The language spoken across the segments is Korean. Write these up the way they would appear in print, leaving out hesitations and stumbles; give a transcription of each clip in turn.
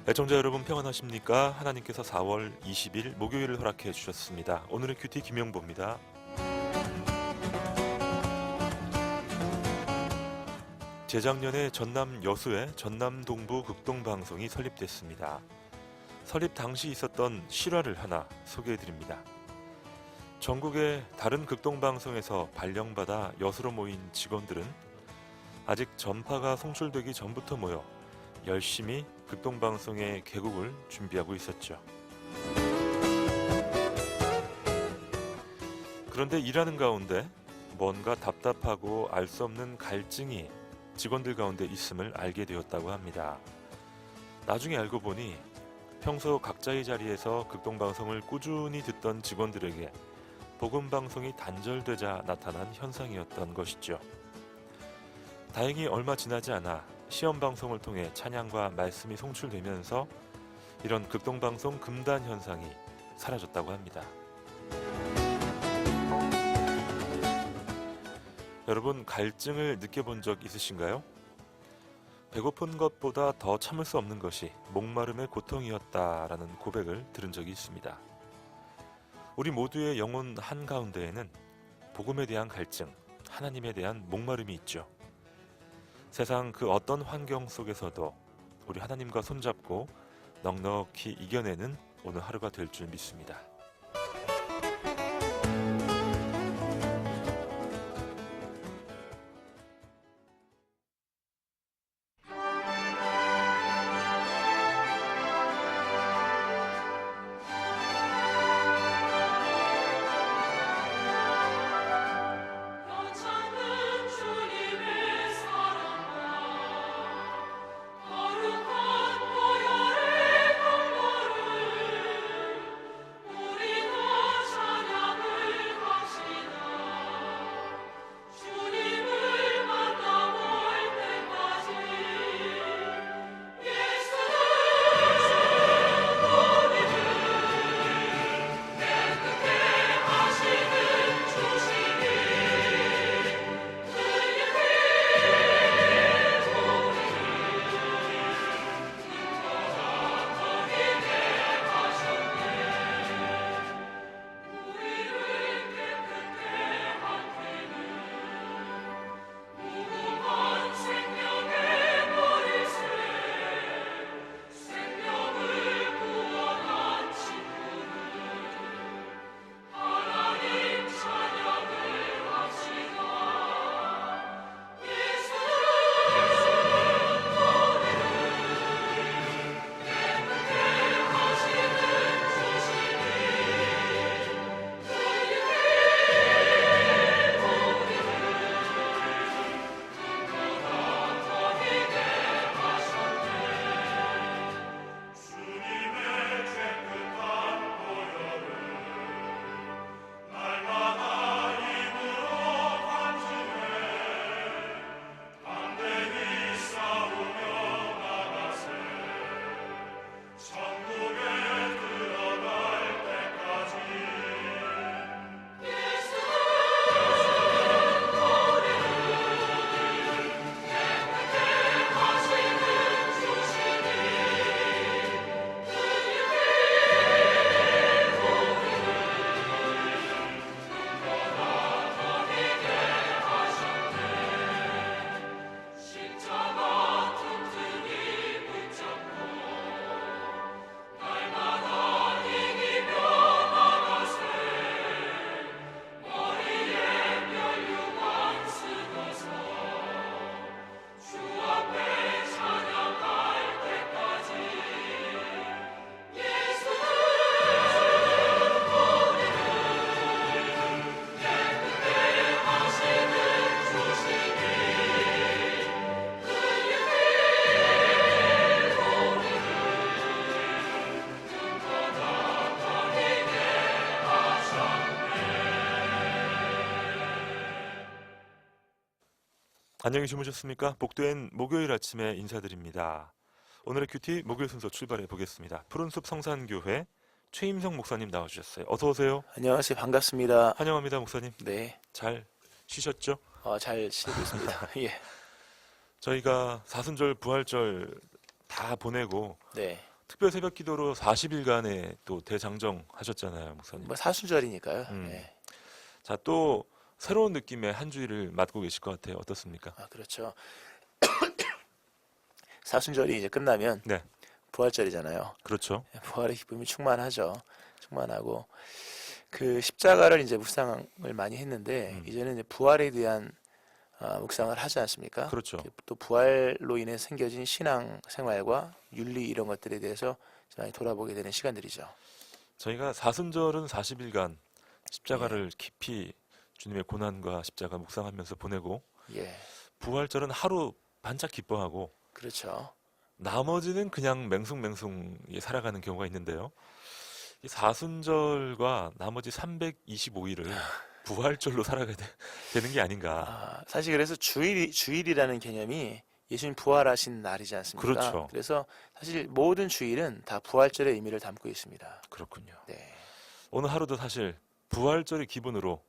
애청자 여러분 평안하십니까? 하나님께서 4월 20일 목요일을 허락해 주셨습니다. 오늘의 큐티 김영보입니다. 재작년에 전남 여수의 전남동부 극동방송이 설립됐습니다. 설립 당시 있었던 실화를 하나 소개해드립니다. 전국의 다른 극동방송에서 발령받아 여수로 모인 직원들은 아직 전파가 송출되기 전부터 모여 열심히 극동방송의 개국을 준비하고 있었죠. 그런데 일하는 가운데 뭔가 답답하고 알 수 없는 갈증이 직원들 가운데 있음을 알게 되었다고 합니다. 나중에 알고 보니 평소 각자의 자리에서 극동방송을 꾸준히 듣던 직원들에게 복음방송이 단절되자 나타난 현상이었던 것이죠. 다행히 얼마 지나지 않아 시험방송을 통해 찬양과 말씀이 송출되면서 이런 극동방송 금단 현상이 사라졌다고 합니다. 여러분, 갈증을 느껴본 적 있으신가요? 배고픈 것보다 더 참을 수 없는 것이 목마름의 고통이었다라는 고백을 들은 적이 있습니다. 우리 모두의 영혼 한가운데에는 복음에 대한 갈증, 하나님에 대한 목마름이 있죠. 세상 그 어떤 환경 속에서도 우리 하나님과 손잡고 넉넉히 이겨내는 오늘 하루가 될 줄 믿습니다. 안녕히 주무셨습니까? 복된 목요일 아침에 인사드립니다. 오늘의 큐티 목요일 순서 출발해 보겠습니다. 푸른숲 성산교회 최임성 목사님 나와주셨어요. 어서 오세요. 안녕하세요. 반갑습니다. 환영합니다, 목사님. 네. 잘 쉬셨죠? 잘 지내고 있습니다. 예. 저희가 사순절, 부활절 다 보내고 네. 특별 새벽 기도로 40일간의 또 대장정 하셨잖아요, 목사님. 뭐 사순절이니까요. 음. 예. 자, 또 새로운 느낌의 한 주일을 맞고 계실 것 같아요. 어떻습니까? 그렇죠. 사순절이 이제 끝나면 네. 부활절이잖아요. 그렇죠. 부활의 기쁨이 충만하죠. 충만하고 그 십자가를 이제 묵상을 많이 했는데 이제는 이제 부활에 대한 묵상을 하지 않습니까? 그렇죠. 또 부활로 인해 생겨진 신앙 생활과 윤리 이런 것들에 대해서 많이 돌아보게 되는 시간들이죠. 저희가 사순절은 40일간 십자가를 깊이 주님의 고난과 십자가 묵상하면서 보내고 예, 부활절은 하루 반짝 기뻐하고 그렇죠. 나머지는 그냥 맹숭맹숭 살아가는 경우가 있는데요. 이 사순절과 나머지 325일을 부활절로 살아가야 되는 게 아닌가. 사실 그래서 주일이라는 개념이 예수님 부활하신 날이지 않습니까? 그렇죠. 그래서 사실 모든 주일은 다 부활절의 의미를 담고 있습니다. 그렇군요. 네. 오늘 하루도 사실 부활절의 기분으로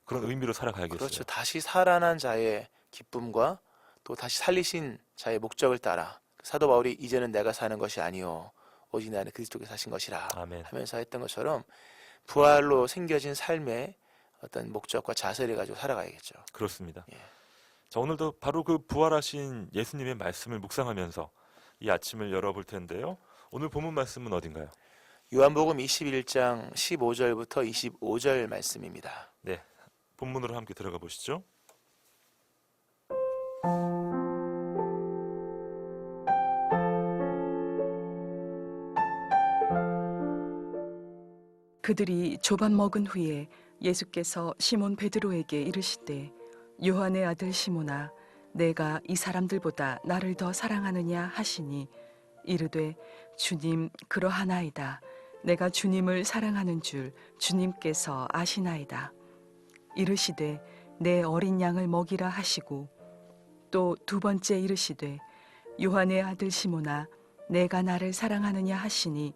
그런 의미로 살아가야겠어요. 그렇죠. 다시 살아난 자의 기쁨과 또 다시 살리신 자의 목적을 따라 사도 바울이 이제는 내가 사는 것이 아니요 오직 나는 그리스도께서 사신 것이라 아멘. 하면서 했던 것처럼 부활로 생겨진 삶의 어떤 목적과 자세를 가지고 살아가야겠죠. 그렇습니다. 예. 자, 오늘도 바로 그 부활하신 예수님의 말씀을 묵상하면서 이 아침을 열어볼 텐데요. 오늘 본문 말씀은 어딘가요? 요한복음 21장 15절부터 25절 말씀입니다. 네, 본문으로 함께 들어가 보시죠. 그들이 조밥 먹은 후에 예수께서 시몬 베드로에게 이르시되 요한의 아들 시몬아 내가 이 사람들보다 나를 더 사랑하느냐 하시니 이르되 주님 그러하나이다. 내가 주님을 사랑하는 줄 주님께서 아시나이다. 이르시되 내 어린 양을 먹이라 하시고 또 두 번째 이르시되 요한의 아들 시몬아 내가 나를 사랑하느냐 하시니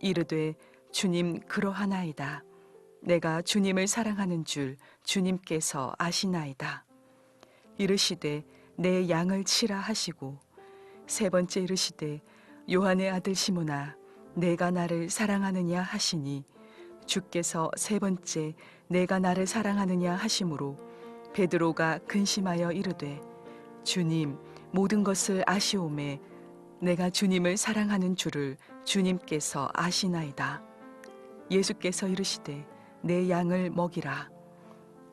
이르되 주님 그러하나이다. 내가 주님을 사랑하는 줄 주님께서 아시나이다. 이르시되 내 양을 치라 하시고 세 번째 이르시되 요한의 아들 시몬아 내가 나를 사랑하느냐 하시니 주께서 세 번째 내가 나를 사랑하느냐 하심으로 베드로가 근심하여 이르되 주님 모든 것을 아시오매 내가 주님을 사랑하는 줄을 주님께서 아시나이다. 예수께서 이르시되 내 양을 먹이라.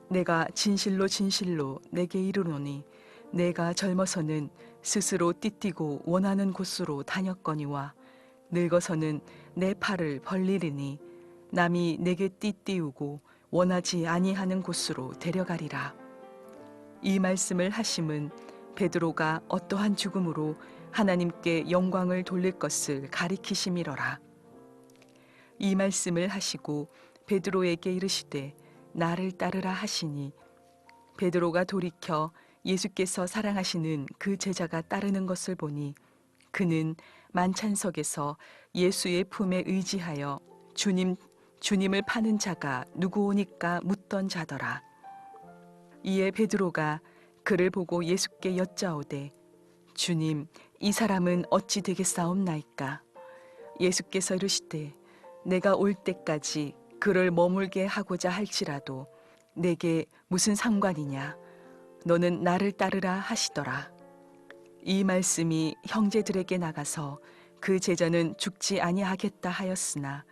내가 진실로 진실로 내게 이르노니 내가 젊어서는 스스로 띠띠고 원하는 곳으로 다녔거니와 늙어서는 내 팔을 벌리리니 남이 내게 띠띠우고 원하지 아니하는 곳으로 데려가리라. 이 말씀을 하심은 베드로가 어떠한 죽음으로 하나님께 영광을 돌릴 것을 가리키심이러라. 이 말씀을 하시고 베드로에게 이르시되 나를 따르라 하시니 베드로가 돌이켜 예수께서 사랑하시는 그 제자가 따르는 것을 보니 그는 만찬석에서 예수의 품에 의지하여 주님을 파는 자가 누구오니까 묻던 자더라. 이에 베드로가 그를 보고 예수께 여짜오되 주님 이 사람은 어찌 되겠사옵나이까. 예수께서 이르시되 내가 올 때까지 그를 머물게 하고자 할지라도 내게 무슨 상관이냐. 너는 나를 따르라 하시더라. 이 말씀이 형제들에게 나가서 그 제자는 죽지 아니하겠다 하였으나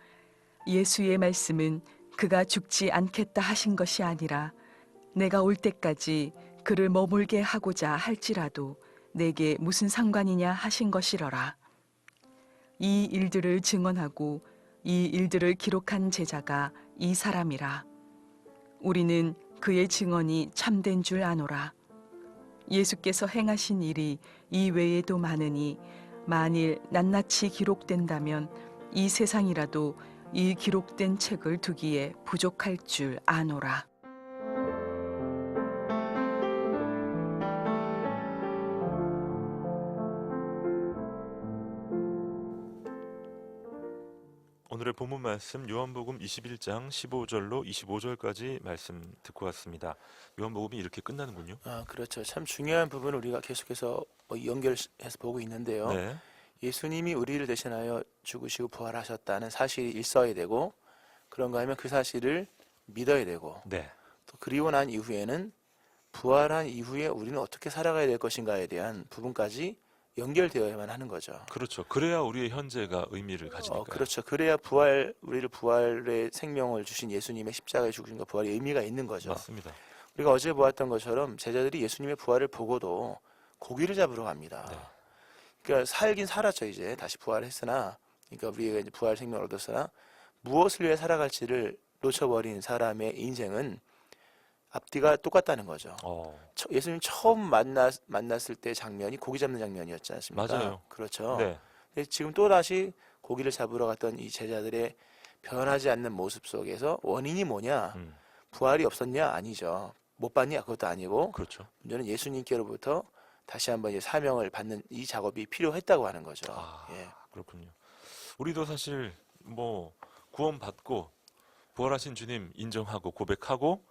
예수의 말씀은 그가 죽지 않겠다 하신 것이 아니라 내가 올 때까지 그를 머물게 하고자 할지라도 내게 무슨 상관이냐 하신 것이러라. 이 일들을 증언하고 이 일들을 기록한 제자가 이 사람이라. 우리는 그의 증언이 참된 줄 아노라. 예수께서 행하신 일이 이 외에도 많으니 만일 낱낱이 기록된다면 이 세상이라도 이 기록된 책을 두기에 부족할 줄 아노라. 오늘의 본문 말씀 요한복음 21장 15절로 25절까지 말씀 듣고 왔습니다. 요한복음이 이렇게 끝나는군요. 그렇죠. 참 중요한 부분을 우리가 계속해서 연결해서 보고 있는데요. 네. 예수님이 우리를 대신하여 죽으시고 부활하셨다는 사실이 일서야 되고, 그런가 하면 그 사실을 믿어야 되고, 네. 또 그리고 난 이후에는 부활한 이후에 우리는 어떻게 살아가야 될 것인가에 대한 부분까지 연결되어야만 하는 거죠. 그렇죠. 그래야 우리의 현재가 의미를 가지니까요. 그렇죠. 그래야 우리를 부활의 생명을 주신 예수님의 십자가에 죽으신 것 부활의 의미가 있는 거죠. 맞습니다. 우리가 어제 보았던 것처럼 제자들이 예수님의 부활을 보고도 고기를 잡으러 갑니다. 네. 그러니까 살긴 살았죠. 이제 다시 부활했으나, 그러니까 우리가 이제 부활 생명을 얻었으나 무엇을 위해 살아갈지를 놓쳐버린 사람의 인생은 앞뒤가 똑같다는 거죠. 예수님 처음 만났을 때 장면이 고기 잡는 장면이었지 않습니까? 맞아요. 그렇죠. 네. 근데 지금 또 다시 고기를 잡으러 갔던 이 제자들의 변하지 않는 모습 속에서 원인이 뭐냐? 부활이 없었냐? 아니죠. 못 봤냐? 그것도 아니고, 그렇죠. 문제는 예수님께로부터 다시 한번 이제 사명을 받는 이 작업이 필요했다고 하는 거죠. 예. 그렇군요. 우리도 사실 뭐 구원받고 부활하신 주님 인정하고 고백하고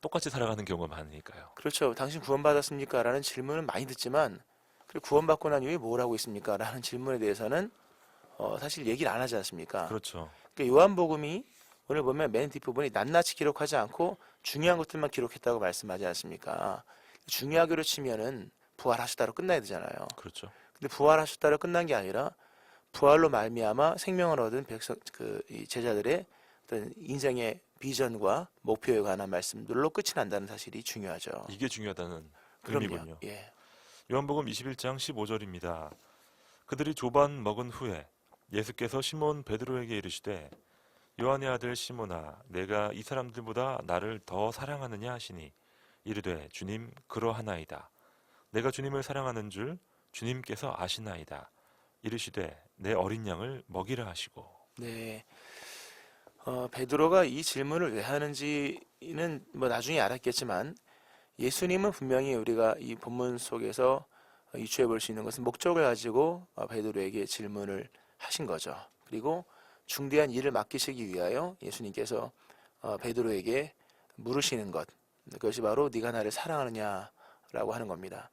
똑같이 살아가는 경우가 많으니까요. 그렇죠. 당신 구원받았습니까? 라는 질문은 많이 듣지만, 그리고 구원받고 난 이후에 뭘 하고 있습니까? 라는 질문에 대해서는 사실 얘기를 안 하지 않습니까? 그렇죠. 그러니까 요한복음이 오늘 보면 맨 뒷부분이 낱낱이 기록하지 않고 중요한 것들만 기록했다고 말씀하지 않습니까? 중요하기로 치면은 부활하셨다로 끝나야 되잖아요. 그렇죠. 근데 부활하셨다로 끝난 게 아니라 부활로 말미암아 생명을 얻은 이 제자들의 어떤 인생의 비전과 목표에 관한 말씀들로 끝이 난다는 사실이 중요하죠. 이게 중요하다는 그럼요. 의미군요. 예. 요한복음 21장 15절입니다. 그들이 조반 먹은 후에 예수께서 시몬 베드로에게 이르시되 요한의 아들 시몬아 내가 이 사람들보다 나를 더 사랑하느냐 하시니 이르되 주님 그러하나이다. 내가 주님을 사랑하는 줄 주님께서 아시나이다. 이르시되 내 어린 양을 먹이라 하시고. 네. 베드로가 이 질문을 왜 하는지는 뭐 나중에 알았겠지만, 예수님은 분명히 우리가 이 본문 속에서 유추해 볼 수 있는 것은 목적을 가지고 베드로에게 질문을 하신 거죠. 그리고 중대한 일을 맡기시기 위하여 예수님께서 베드로에게 물으시는 것, 그것이 바로 네가 나를 사랑하느냐라고 하는 겁니다.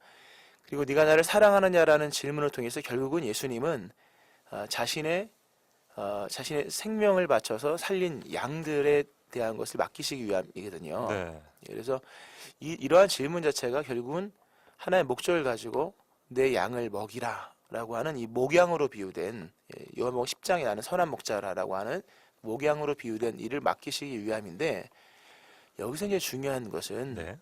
그리고 네가 나를 사랑하느냐라는 질문을 통해서 결국은 예수님은 자신의 생명을 바쳐서 살린 양들에 대한 것을 맡기시기 위함이거든요. 네. 그래서 이러한 질문 자체가 결국은 하나의 목적을 가지고 내 양을 먹이라라고 하는 이 목양으로 비유된, 요한복음 10장에 나는 선한 목자라라고 하는 목양으로 비유된 일을 맡기시기 위함인데, 여기서 이제 중요한 것은 네.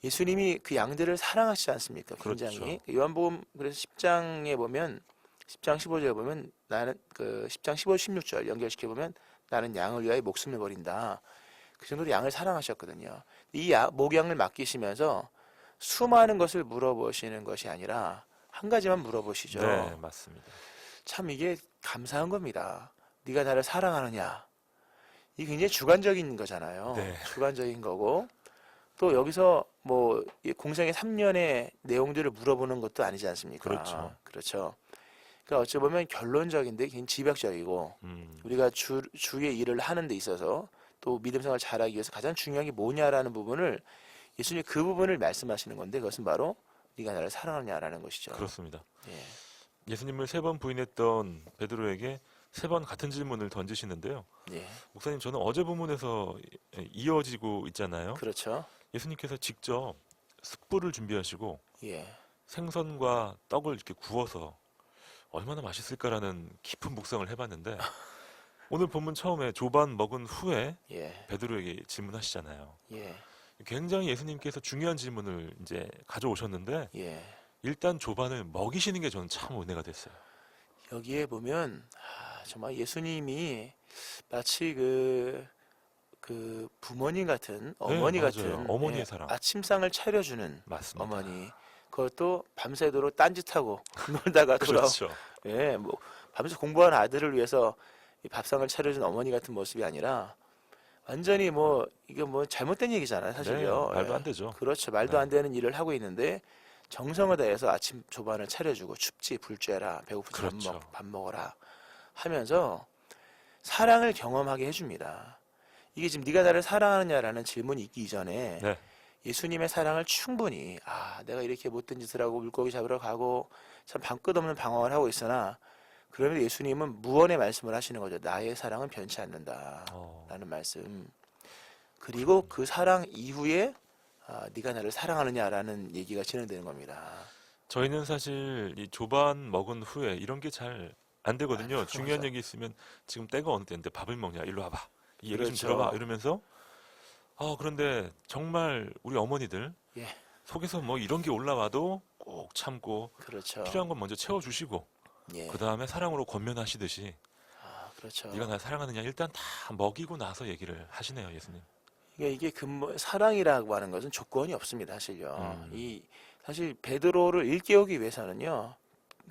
예수님이 그 양들을 사랑하시지 않습니까? 굉장히. 그렇죠. 요한복음 그래서 10장에 보면 10장 15절에 보면 나는 10장 15, 16절 연결시켜 보면 나는 양을 위하여 목숨을 버린다. 그 정도로 양을 사랑하셨거든요. 이 목양을 맡기시면서 수많은 것을 물어보시는 것이 아니라 한 가지만 물어보시죠. 네, 맞습니다. 참 이게 감사한 겁니다. 네가 나를 사랑하느냐? 이게 굉장히 주관적인 거잖아요. 네. 주관적인 거고, 또 여기서 뭐 공생의 3년의 내용들을 물어보는 것도 아니지 않습니까? 그렇죠. 그렇죠. 그러니까 어찌 보면 결론적인데 굉장히 집약적이고, 우리가 주의 일을 하는 데 있어서 또 믿음 생활 잘하기 위해서 가장 중요한 게 뭐냐라는 부분을 예수님이 그 부분을 말씀하시는 건데, 그것은 바로 네가 나를 사랑하느냐라는 것이죠. 그렇습니다. 예. 예수님을 3번 부인했던 베드로에게 3번 같은 질문을 던지시는데요. 예. 목사님, 저는 어제 본문에서 이어지고 있잖아요. 그렇죠. 예수님께서 직접 숯불을 준비하시고 예. 생선과 떡을 이렇게 구워서 얼마나 맛있을까라는 깊은 묵상을 해봤는데 오늘 본문 처음에 조반 먹은 후에 예. 베드로에게 질문하시잖아요. 예. 굉장히 예수님께서 중요한 질문을 이제 가져오셨는데 예. 일단 조반을 먹이시는 게 저는 참 은혜가 됐어요. 여기에 보면 정말 예수님이 마치 그 부모님 같은, 어머니 맞아요. 같은, 어머니의 사랑. 아침상을 차려주는 맞습니다. 어머니. 그것도 밤새도록 딴짓하고 놀다가 그렇죠. 뭐 밤새 공부하는 아들을 위해서 이 밥상을 차려준 어머니 같은 모습이 아니라 완전히 이게 잘못된 얘기잖아요, 사실요. 네, 말도 안 되죠. 그렇죠. 말도 네. 안 되는 일을 하고 있는데 정성을 다해서 아침 조반을 차려주고 춥지 불 쬐라 배고프지 그렇죠. 밥 먹어라 하면서 사랑을 경험하게 해줍니다. 이게 지금 네가 나를 사랑하느냐라는 질문이 있기 이전에 네. 예수님의 사랑을 충분히 내가 이렇게 못된 짓을 하고 물고기 잡으러 가고 참 방끝 없는 방황을 하고 있으나 그러면 예수님은 무언의 말씀을 하시는 거죠. 나의 사랑은 변치 않는다 라는 말씀. 그리고 그 사랑 이후에 네가 나를 사랑하느냐라는 얘기가 진행되는 겁니다. 저희는 사실 이 조반 먹은 후에 이런 게 잘 안 되거든요. 맞아. 중요한 얘기 있으면 지금 때가 어느 때인데 밥을 먹냐? 일로 와봐. 이 얘기 좀 그렇죠. 들어봐. 이러면서 그런데 정말 우리 어머니들 예, 속에서 뭐 이런 게 올라와도 꼭 참고 그렇죠. 필요한 건 먼저 채워주시고 예, 그 다음에 사랑으로 권면하시듯이 그렇죠. 네가 날 사랑하느냐 일단 다 먹이고 나서 얘기를 하시네요, 예수님. 이게 근본 사랑이라고 하는 것은 조건이 없습니다, 사실요. 음. 사실 베드로를 일깨우기 위해서는요.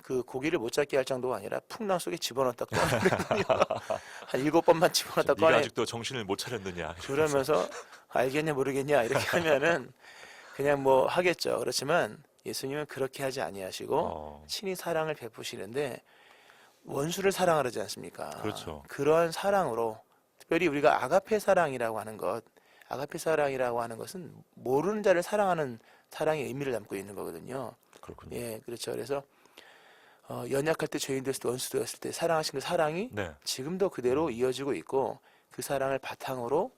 그 고기를 못 잡게 할 정도가 아니라 풍랑 속에 집어넣었다 꺼내거든요. 한 7번만 집어넣었다 네가 꺼내. 아직도 정신을 못 차렸느냐. 그러면서 알겠냐 모르겠냐 이렇게 하면은 그냥 뭐 하겠죠. 그렇지만 예수님은 그렇게 하지 아니하시고 친히 사랑을 베푸시는데 원수를 사랑하지 않습니까? 그렇죠. 그러한 사랑으로 특별히 우리가 아가페 사랑이라고 하는 것은 모르는 자를 사랑하는 사랑의 의미를 담고 있는 거거든요. 그렇군요. 예, 그렇죠. 그래서 연약할 때 죄인 됐을 때 원수 되었을 때 사랑하신 그 사랑이 네. 지금도 그대로 이어지고 있고 그 사랑을 바탕으로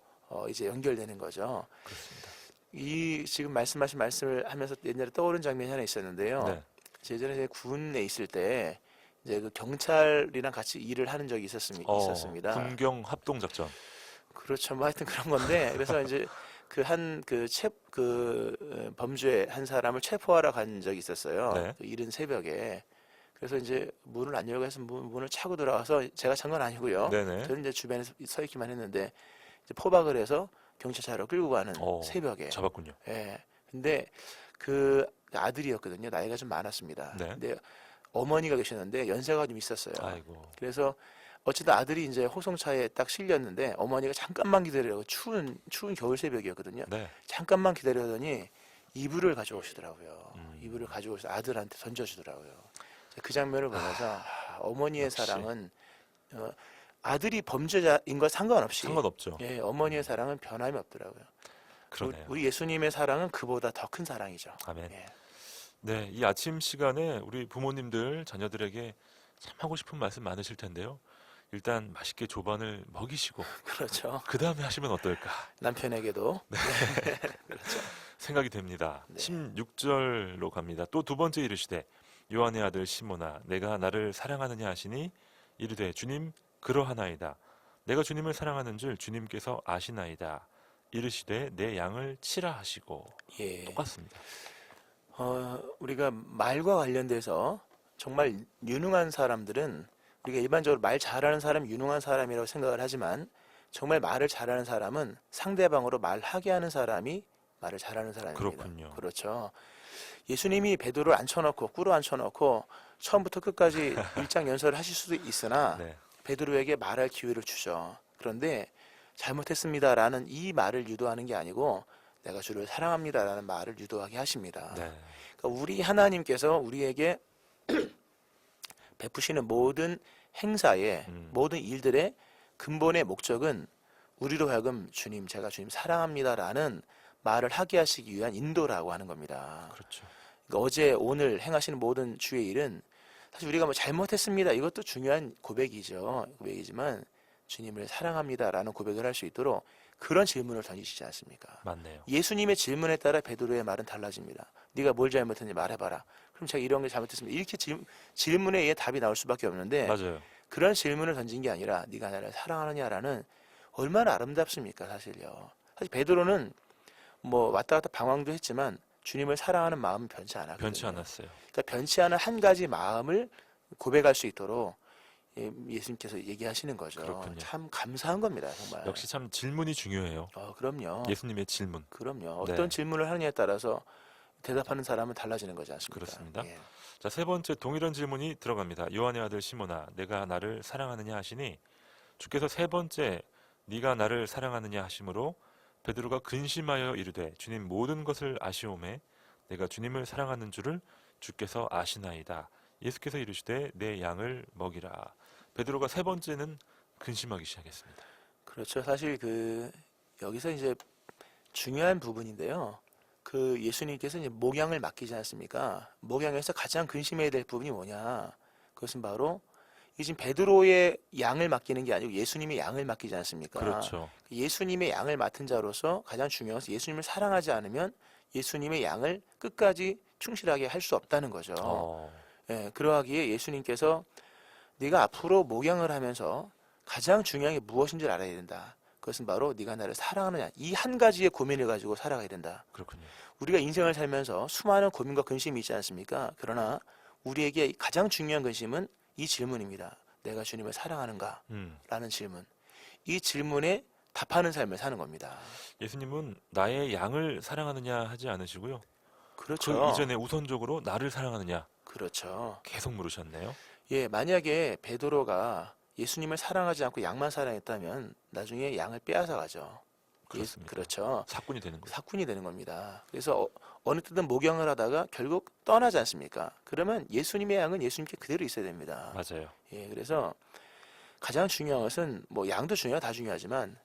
이제 연결되는 거죠. 그렇습니다. 이 지금 말씀하신 말씀을 하면서 옛날에 떠오른 장면이 하나 있었는데요. 네. 예전에 제가 군에 있을 때 이제 그 경찰이랑 같이 일을 하는 적이 있었습니다. 군경 합동 작전. 그렇죠. 뭐 하여튼 그런 건데 그래서 이제 범죄 한 사람을 체포하러 간 적이 있었어요. 네. 그 이른 새벽에. 그래서 이제 문을 안 열고 해서 문을 차고 들어가서 제가 찬 건 아니고요. 네네. 저는 이제 주변에 서 있기만 했는데 이제 포박을 해서 경찰차로 끌고 가는 새벽에. 잡았군요. 예. 근데 그 아들이었거든요. 나이가 좀 많았습니다. 네. 근데 어머니가 계셨는데 연세가 좀 있었어요. 아이고. 그래서 어쨌든 아들이 이제 호송차에 딱 실렸는데 어머니가 잠깐만 기다리라고 추운 겨울 새벽이었거든요. 네. 잠깐만 기다리더니 이불을 가져오시더라고요. 음. 이불을 가져오셔서 아들한테 던져주더라고요. 그 장면을 보면서 어머니의 역시. 사랑은 아들이 범죄자인 것 상관없이 상관없죠. 예, 어머니의 사랑은 변함이 없더라고요. 그러네요. 우리 예수님의 사랑은 그보다 더 큰 사랑이죠. 아멘. 예. 네, 이 아침 시간에 우리 부모님들 자녀들에게 참 하고 싶은 말씀 많으실 텐데요. 일단 맛있게 조반을 먹이시고 그렇죠. 그 다음에 하시면 어떨까 남편에게도 그렇죠. 생각이 됩니다. 네. 16절로 갑니다. 또 두 번째 이르시되 요한의 아들 시몬아 내가 나를 사랑하느냐 하시니 이르되 주님 그러하나이다. 내가 주님을 사랑하는 줄 주님께서 아시나이다. 이르시되 내 양을 치라 하시고. 예. 똑같습니다. 우리가 말과 관련돼서 정말 유능한 사람들은 우리가 일반적으로 말 잘하는 사람이 유능한 사람이라고 생각을 하지만 정말 말을 잘하는 사람은 상대방으로 말하게 하는 사람이 말을 잘하는 사람입니다. 그렇군요. 그렇죠. 예수님이 베드로를 앉혀놓고 꿇어 앉혀놓고 처음부터 끝까지 일장연설을 하실 수도 있으나 네. 베드로에게 말할 기회를 주죠. 그런데 잘못했습니다라는 이 말을 유도하는 게 아니고 내가 주를 사랑합니다라는 말을 유도하게 하십니다. 네. 그러니까 우리 하나님께서 우리에게 베푸시는 모든 행사의 모든 일들의 근본의 목적은 우리로 하여금 주님 제가 주님 사랑합니다라는 말을 하게 하시기 위한 인도라고 하는 겁니다. 그렇죠. 그러니까 어제 오늘 행하시는 모든 주의 일은 사실 우리가 뭐 잘못했습니다. 이것도 중요한 고백이지만 주님을 사랑합니다라는 고백을 할 수 있도록 그런 질문을 던지시지 않습니까? 맞네요. 예수님의 질문에 따라 베드로의 말은 달라집니다. 네가 뭘 잘못했는지 말해봐라. 그럼 제가 이런 게 잘못했습니다. 이렇게 질문에 의해 답이 나올 수밖에 없는데 맞아요. 그런 질문을 던진 게 아니라 네가 나를 사랑하느냐라는 얼마나 아름답습니까 사실요. 사실 베드로는 뭐 왔다 갔다 방황도 했지만 주님을 사랑하는 마음은 변치 않았거든요. 변치 않았어요. 그러니까 변치 않은 한 가지 마음을 고백할 수 있도록 예수님께서 얘기하시는 거죠. 그렇군요. 참 감사한 겁니다, 정말. 역시 참 질문이 중요해요. 그럼요. 예수님의 질문. 그럼요. 네. 어떤 질문을 하느냐에 따라서 대답하는 사람은 달라지는 거지 않습니까? 그렇습니다. 예. 자, 세 번째 동일한 질문이 들어갑니다. 요한의 아들 시몬아 내가 나를 사랑하느냐 하시니 주께서 세 번째 네가 나를 사랑하느냐 하심으로 베드로가 근심하여 이르되 주님 모든 것을 아시오매 내가 주님을 사랑하는 줄을 주께서 아시나이다. 예수께서 이르시되 내 양을 먹이라. 베드로가 세 번째는 근심하기 시작했습니다. 그렇죠. 사실 여기서 이제 중요한 부분인데요. 그 예수님께서 이제 목양을 맡기지 않습니까? 목양에서 가장 근심해야 될 부분이 뭐냐? 그것은 바로 이 지금 베드로의 양을 맡기는 게 아니고 예수님의 양을 맡기지 않습니까? 그렇죠. 예수님의 양을 맡은 자로서 가장 중요한 것은 예수님을 사랑하지 않으면 예수님의 양을 끝까지 충실하게 할 수 없다는 거죠. 예, 그러하기에 예수님께서 네가 앞으로 목양을 하면서 가장 중요한 게 무엇인 줄 알아야 된다. 그것은 바로 네가 나를 사랑하느냐. 이 한 가지의 고민을 가지고 살아가야 된다. 그렇군요. 우리가 인생을 살면서 수많은 고민과 근심이 있지 않습니까? 그러나 우리에게 가장 중요한 근심은 이 질문입니다. 내가 주님을 사랑하는가? 라는 질문. 이 질문에 답하는 삶을 사는 겁니다. 예수님은 나의 양을 사랑하느냐 하지 않으시고요. 그렇죠. 그 이전에 우선적으로 나를 사랑하느냐 그렇죠. 계속 물으셨네요. 예, 만약에 베드로가 예수님을 사랑하지 않고 양만 사랑했다면 나중에 양을 빼앗아 가죠. 그렇습니다. 그렇죠. 사꾼이 되는 거죠. 사꾼이 되는 겁니다. 그래서 어느 때든 목양을 하다가 결국 떠나지 않습니까? 그러면 예수님의 양은 예수님께 그대로 있어야 됩니다. 맞아요. 예, 그래서 가장 중요한 것은 뭐 양도 중요하고 다 중요하지만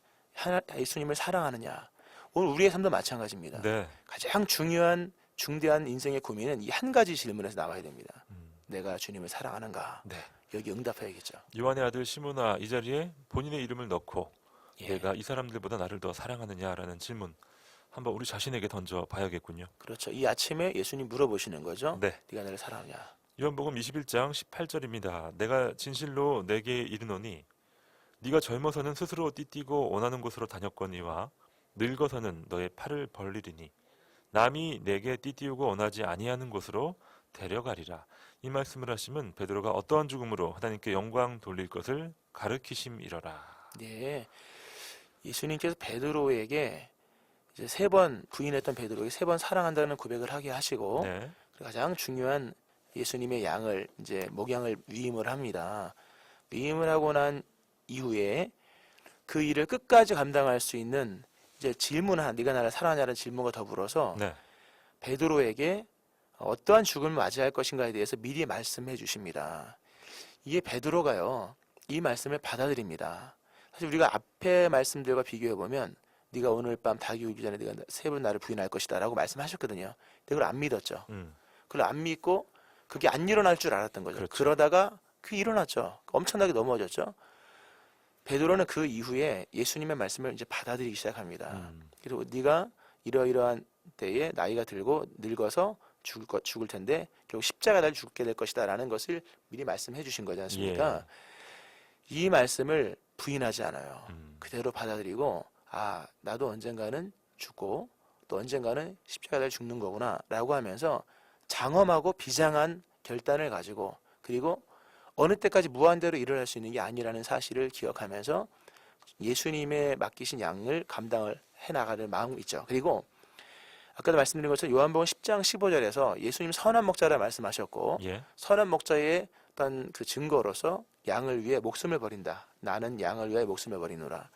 예수님을 사랑하느냐. 오늘 우리의 삶도 마찬가지입니다. 네. 가장 중요한 중대한 인생의 고민은 이 한 가지 질문에서 나와야 됩니다. 내가 주님을 사랑하는가? 네. 여기 응답해야겠죠. 요한의 아들 시몬아, 이 자리에 본인의 이름을 넣고 예, 내가 이 사람들보다 나를 더 사랑하느냐라는 질문 한번 우리 자신에게 던져 봐야겠군요. 그렇죠. 이 아침에 예수님 물어보시는 거죠. 네. 네가 나를 사랑하냐? 요한복음 21장 18절입니다. 내가 진실로 내게 이르노니 네가 젊어서는 스스로 띠띠고 원하는 곳으로 다녔거니와 늙어서는 너의 팔을 벌리리니 남이 내게 띠띠우고 원하지 아니하는 곳으로 데려가리라. 이 말씀을 하시면 베드로가 어떠한 죽음으로 하나님께 영광 돌릴 것을 가르치심이러라. 네. 예수님께서 베드로에게 이제 3번 부인했던 베드로에게 3번 사랑한다는 고백을 하게 하시고 네. 가장 중요한 예수님의 양을 이제 목양을 위임을 합니다. 위임을 하고 난 이후에 그 일을 끝까지 감당할 수 있는 이제 질문 하나, 네가 나를 사랑하냐는 질문과 더불어서 네. 베드로에게 어떠한 죽음을 맞이할 것인가에 대해서 미리 말씀해 주십니다. 이게 베드로가요, 이 말씀을 받아들입니다. 사실 우리가 앞에 말씀들과 비교해 보면 네가 오늘 밤 닭이 울기 전에 네가 3번 나를 부인할 것이다 라고 말씀하셨거든요. 근데 그걸 안 믿었죠. 그걸 안 믿고 그게 안 일어날 줄 알았던 거죠. 그렇죠. 그러다가 그게 일어났죠. 엄청나게 넘어졌죠. 베드로는 그 이후에 예수님의 말씀을 이제 받아들이기 시작합니다. 그리고 네가 이러이러한 때에 나이가 들고 늙어서 죽을 텐데 결국 십자가 날 죽게 될 것이다 라는 것을 미리 말씀해 주신 거지 않습니까? 예. 이 말씀을 부인하지 않아요. 그대로 받아들이고 아, 나도 언젠가는 죽고 또 언젠가는 십자가 날 죽는 거구나 라고 하면서 장엄하고 비장한 결단을 가지고 그리고 어느 때까지 무한대로 일을 할 수 있는 게 아니라는 사실을 기억하면서 예수님의 맡기신 양을 감당을 해나가는 마음이 있죠. 그리고 아까도 말씀드린 것처럼 요한복음 10장 15절에서 예수님 선한 목자라 말씀하셨고 예. 선한 목자의 어떤 그 증거로서 양을 위해 목숨을 버린다. 나는 양을 위해 목숨을 버리노라.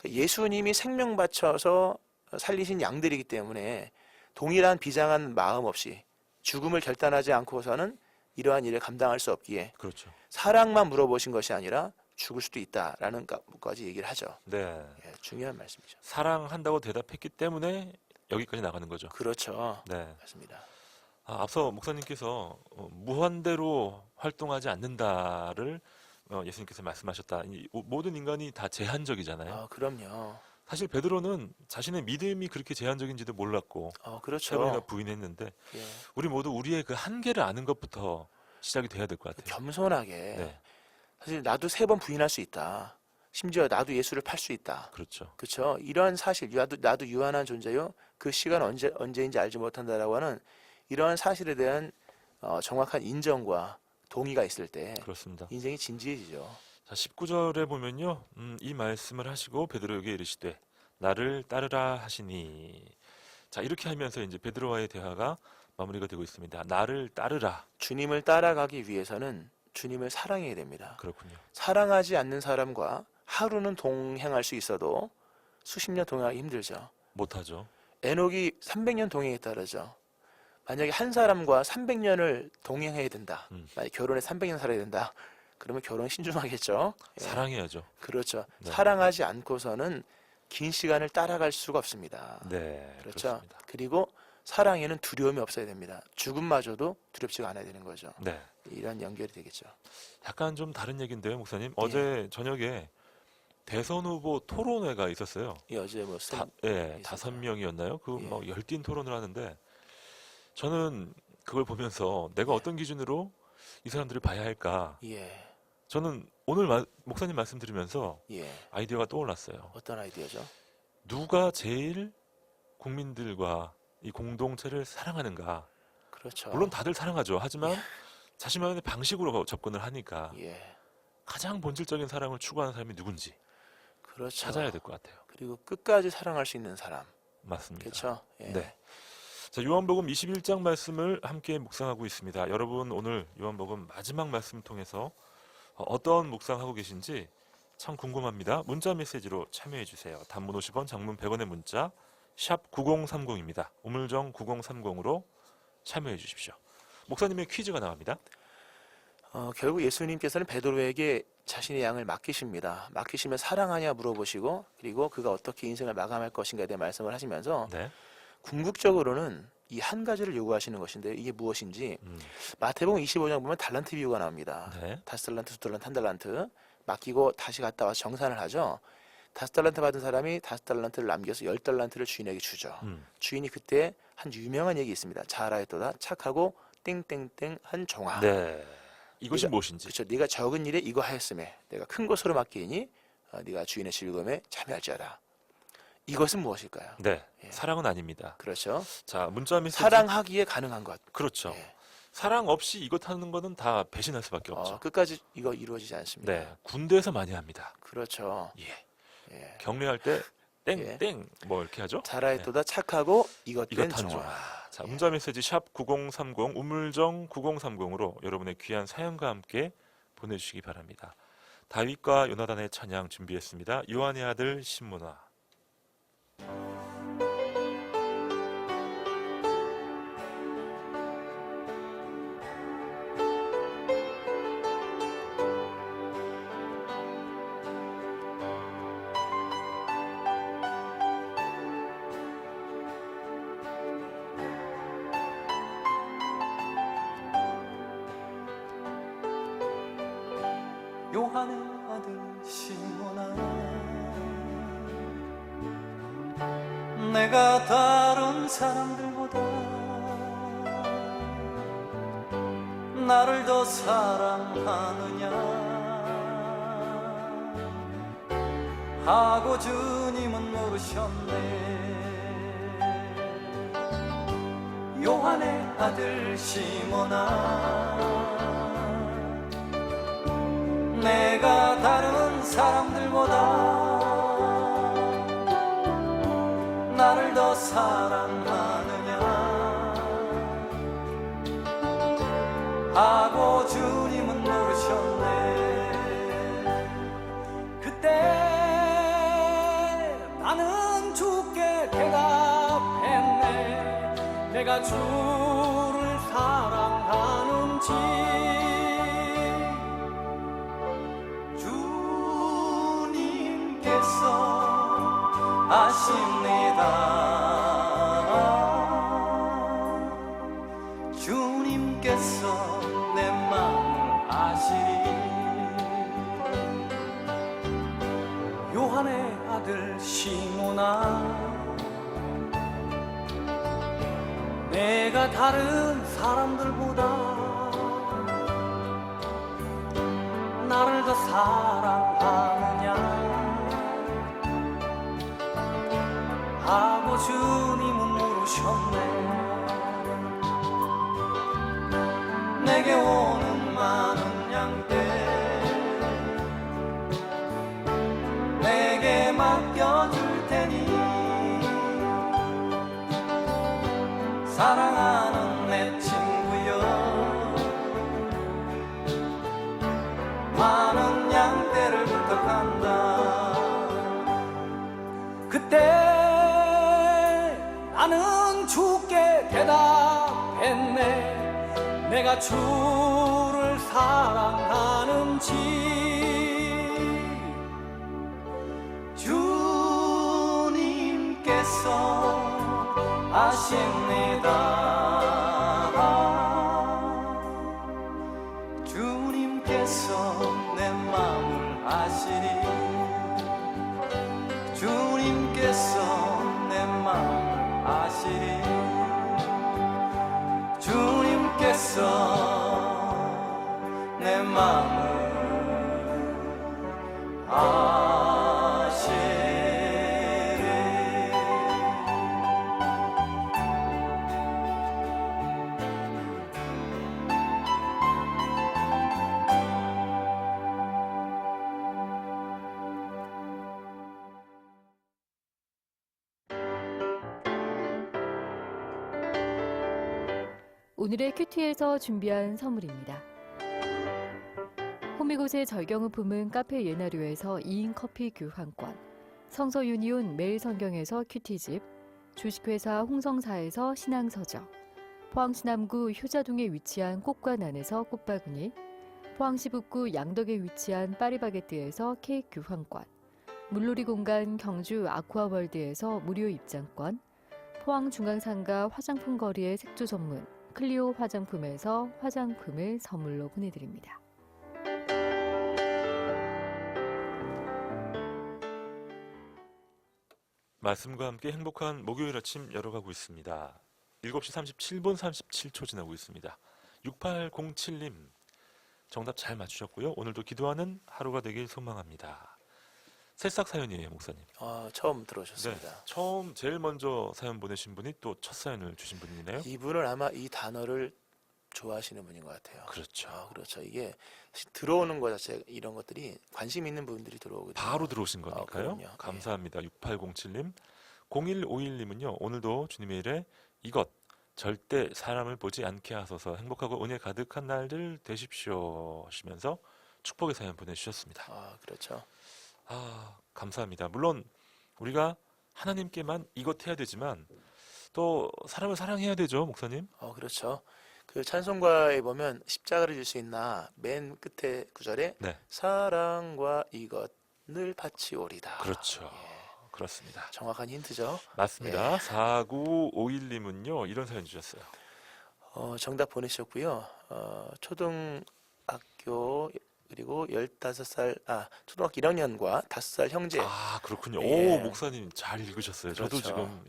예수님이 생명 바쳐서 살리신 양들이기 때문에 동일한 비장한 마음 없이 죽음을 결단하지 않고서는 이러한 일을 감당할 수 없기에 그렇죠. 사랑만 물어보신 것이 아니라 죽을 수도 있다라는 것까지 얘기를 하죠. 네. 예, 중요한 말씀이죠. 사랑한다고 대답했기 때문에 여기까지 나가는 거죠. 그렇죠. 네. 맞습니다. 앞서 목사님께서 무한대로 활동하지 않는다를 예수님께서 말씀하셨다. 모든 인간이 다 제한적이잖아요. 아, 그럼요. 사실 베드로는 자신의 믿음이 그렇게 제한적인지도 몰랐고 세 번이나 그렇죠. 부인했는데 예, 우리 모두 우리의 그 한계를 아는 것부터 시작이 돼야 될 것 같아요. 겸손하게 네, 사실 나도 3번 부인할 수 있다. 심지어 나도 예수를 팔 수 있다. 그렇죠. 그렇죠. 이러한 사실, 나도 유한한 존재요. 그 시간 언제인지 알지 못한다라고 하는 이러한 사실에 대한 정확한 인정과 동의가 있을 때 그렇습니다. 인생이 진지해지죠. 자, 19절에 보면요, 이 말씀을 하시고 베드로에게 이르시되 나를 따르라 하시니. 자, 이렇게 하면서 이제 베드로와의 대화가 마무리가 되고 있습니다. 나를 따르라. 주님을 따라가기 위해서는 주님을 사랑해야 됩니다. 그렇군요. 사랑하지 않는 사람과 하루는 동행할 수 있어도 수십 년 동행하기 힘들죠. 못하죠. 에녹이 300년 동행했다 그러죠. 만약에 한 사람과 300년을 동행해야 된다. 만약 결혼에 300년 살아야 된다. 그러면 결혼 신중하겠죠. 예. 사랑해야죠. 그렇죠. 네. 사랑하지 않고서는 긴 시간을 따라갈 수가 없습니다. 네, 그렇죠. 그렇습니다. 그리고 사랑에는 두려움이 없어야 됩니다. 죽음마저도 두렵지가 않아야 되는 거죠. 네. 이런 연결이 되겠죠. 약간 좀 다른 얘기인데요, 목사님. 어제 저녁에 대선 후보 토론회가 있었어요. 이 어제 뭐 예, 있었죠. 5명이었나요? 그 예. 막 열띤 토론을 하는데 저는 그걸 보면서 내가 어떤 기준으로 이 사람들을 봐야 할까? 예, 저는 오늘 목사님 말씀 들으면서 예. 아이디어가 떠올랐어요. 어떤 아이디어죠? 누가 제일 국민들과 이 공동체를 사랑하는가? 그렇죠. 물론 다들 사랑하죠. 하지만 자신만의 방식으로 접근을 하니까 예, 가장 본질적인 사랑을 추구하는 사람이 누군지 그렇죠. 찾아야 될 것 같아요. 그리고 끝까지 사랑할 수 있는 사람. 맞습니다. 그렇죠. 예. 네. 자, 요한복음 21장 말씀을 함께 묵상하고 있습니다. 여러분 오늘 요한복음 마지막 말씀 통해서 어떤 묵상하고 계신지 참 궁금합니다. 문자 메시지로 참여해 주세요. 단문 50원, 장문 100원의 문자 샵 9030입니다. 우물정 9030으로 참여해 주십시오. 목사님의 퀴즈가 나갑니다. 결국 예수님께서는 베드로에게 자신의 양을 맡기십니다. 맡기시면 사랑하냐 물어보시고 그리고 그가 어떻게 인생을 마감할 것인가에 대해 말씀을 하시면서 네. 궁극적으로는 이 한 가지를 요구하시는 것인데 이게 무엇인지 마태복음 25장 보면 달란트 비유가 나옵니다. 네. 5달란트, 2달란트, 1달란트 맡기고 다시 갔다 와서 정산을 하죠. 5달란트 받은 사람이 5달란트를 남겨서 10달란트를 주인에게 주죠. 주인이 그때 한 유명한 얘기 있습니다. 잘하였도다 착하고 땡땡땡 한 종아. 네. 이것이 네가- 무엇인지. 그렇죠. 네가 적은 일에 이거 하였음에 내가 큰 것으로 맡기니 네가 주인의 즐거움에 참여할지어다. 이것은 무엇일까요? 네. 예. 사랑은 아닙니다. 그렇죠. 자, 문자 메시지. 사랑하기에 가능한 것. 그렇죠. 예. 사랑 없이 이것 하는 거는 다 배신할 수밖에 없죠. 끝까지 이거 이루어지지 않습니다. 네. 군대에서 많이 합니다. 그렇죠. 예. 예. 경례할 때 예. 땡땡 뭐 이렇게 하죠? 잘하였도다 착하고 이것 이것 된 한 종아. 종아. 자, 예. 문자 메시지 샵 9030 우물정 9030으로 여러분의 귀한 사연과 함께 보내주시기 바랍니다. 다윗과 요나단의 찬양 준비했습니다. 요한의 아들 신문화. 요한의 아들 시몬아, 내가 다른 사람들보다 나를 더 사랑하느냐 하고 주님은 물으셨네. 요한의 아들 시몬아, 내가 다른 사람들보다 나를 더 사랑하느냐 하고 주님은 물으셨네. 그때 나는 주께 대답했네. 내가 주를 사랑하는지 아십니다. 주님께서 내 마음을 아시리. 요한의 아들 시몬아, 내가 다른 사람들보다 나를 더 사랑하느냐 하고 주님은 물으셨네. 내게 오는 많은 양떼 내게 맡겨줄 테니 사랑하는 내 친구여, 많은 양떼를 부탁한다. 그때 나는 주께 대답했네. 내가 주를 사랑하는지 주님께서 아십니다. 주님께서 내 마음을 아시니 주님께서 내 마음을 아시니 주님께서 내 마음을 아시니 오늘의 큐티에서 준비한 선물입니다. 호미곶의 절경의품은 카페 예나류에서 2인 커피 교환권, 성서 유니온 매일 성경에서 큐티집, 주식회사 홍성사에서 신앙서적, 포항시 남구 효자동에 위치한 꽃과난에서 꽃바구니, 포항시 북구 양덕에 위치한 파리바게뜨에서 케이크 교환권, 물놀이 공간 경주 아쿠아월드에서 무료 입장권, 포항 중앙상가 화장품 거리의 색조 전문 클리오 화장품에서 화장품을 선물로 보내드립니다. 말씀과 함께 행복한 목요일 아침 열어가고 있습니다. 7시 37분 37초 지나고 있습니다. 6807님 정답 잘 맞추셨고요. 오늘도 기도하는 하루가 되길 소망합니다. 새싹 사연이에요, 목사님. 처음 들어오셨습니다. 처음 제일 먼저 사연 보내신 분이 또 첫 사연을 주신 분이네요. 이분은 아마 이 단어를 좋아하시는 분인 것 같아요. 그렇죠. 그렇죠. 이게 사실 들어오는 것 자체 이런 것들이 관심 있는 분들이 들어오거든요. 바로 들어오신 거니까요. 그럼요. 감사합니다. 6807님. 0151님은요. 오늘도 주님의 일에 이것 절대 사람을 보지 않게 하소서 행복하고 은혜 가득한 날들 되십시오 하시면서 축복의 사연 보내주셨습니다. 그렇죠. 감사합니다. 물론 우리가 하나님께만 이것 해야 되지만 또 사람을 사랑해야 되죠, 목사님? 그렇죠. 그 찬송가에 보면 십자가를 질 수 있나 맨 끝에 구절에 네. 사랑과 이것 늘 바치오리다. 그렇죠. 예, 그렇습니다. 정확한 힌트죠. 맞습니다. 4951님은요. 이런 사연 주셨어요. 정답 보내셨고요. 초등학교 그리고 15살 초등학교 1학년과 5살 형제. 그렇군요. 예. 오, 목사님 잘 읽으셨어요. 저도 그렇죠. 지금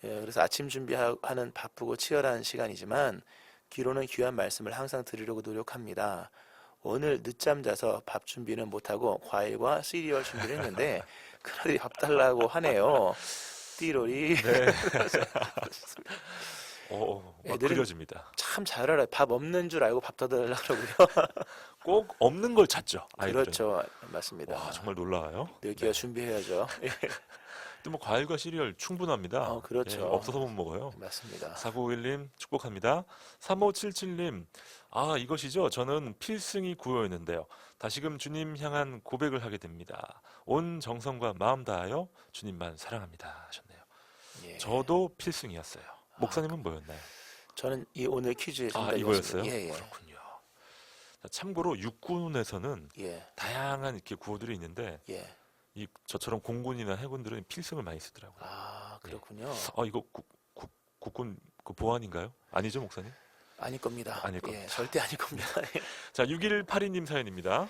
그래서 아침 준비하는 바쁘고 치열한 시간이지만 귀로는 귀한 말씀을 항상 들으려고 노력합니다. 오늘 늦잠 자서 밥 준비는 못하고 과일과 시리얼 준비를 했는데 큰아들이 밥 달라고 하네요. 띠로리. 네. 막 애들은 그려집니다. 참 잘 알아요. 밥 없는 줄 알고 밥 더 달라고 그러고요. 꼭 없는 걸 찾죠. 아이들은. 그렇죠. 맞습니다. 와, 정말 놀라워요. 늙기가 준비해야죠. 또 뭐 과일과 시리얼 충분합니다. 그렇죠. 없어서 못 먹어요. 맞습니다. 4951님 축복합니다. 3577님 이것이죠. 저는 필승이 구호였는데요. 다시금 주님 향한 고백을 하게 됩니다. 온 정성과 마음 다하여 주님만 사랑합니다 하셨네요. 예. 저도 필승이었어요. 목사님은 뭐였나요? 저는 이 오늘 퀴즈의 정답이었습니다. 이거였어요? 예. 그렇군요. 자, 참고로 육군에서는 예. 다양한 이렇게 구호들이 있는데 예. 저처럼 공군이나 해군들은 필승을 많이 쓰더라고요. 그렇군요. 이거 국군 그 보안인가요? 아니죠, 목사님? 아닐 겁니다. 아닐 겁니다. 절대 아닐 겁니다. 자, 6182님 사연입니다.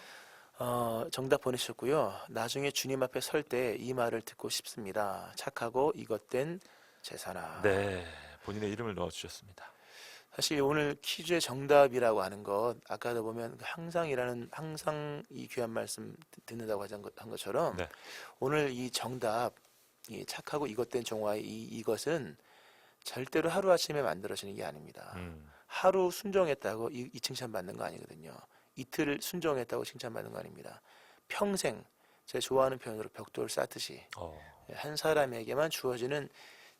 정답 보내주셨고요. 나중에 주님 앞에 설 때 이 말을 듣고 싶습니다. 착하고 이것된 제사나. 네, 본인의 이름을 넣어주셨습니다. 사실 오늘 퀴즈의 정답이라고 하는 것 아까도 보면 항상 이 귀한 말씀 듣는다고 한 것처럼 네. 오늘 이 정답 이 착하고 이것된 종화의 이것은 절대로 하루아침에 만들어지는 게 아닙니다. 하루 순종했다고 이 칭찬받는 거 아니거든요. 이틀 순종했다고 칭찬받는 거 아닙니다. 평생 제가 좋아하는 표현으로 벽돌 쌓듯이 한 사람에게만 주어지는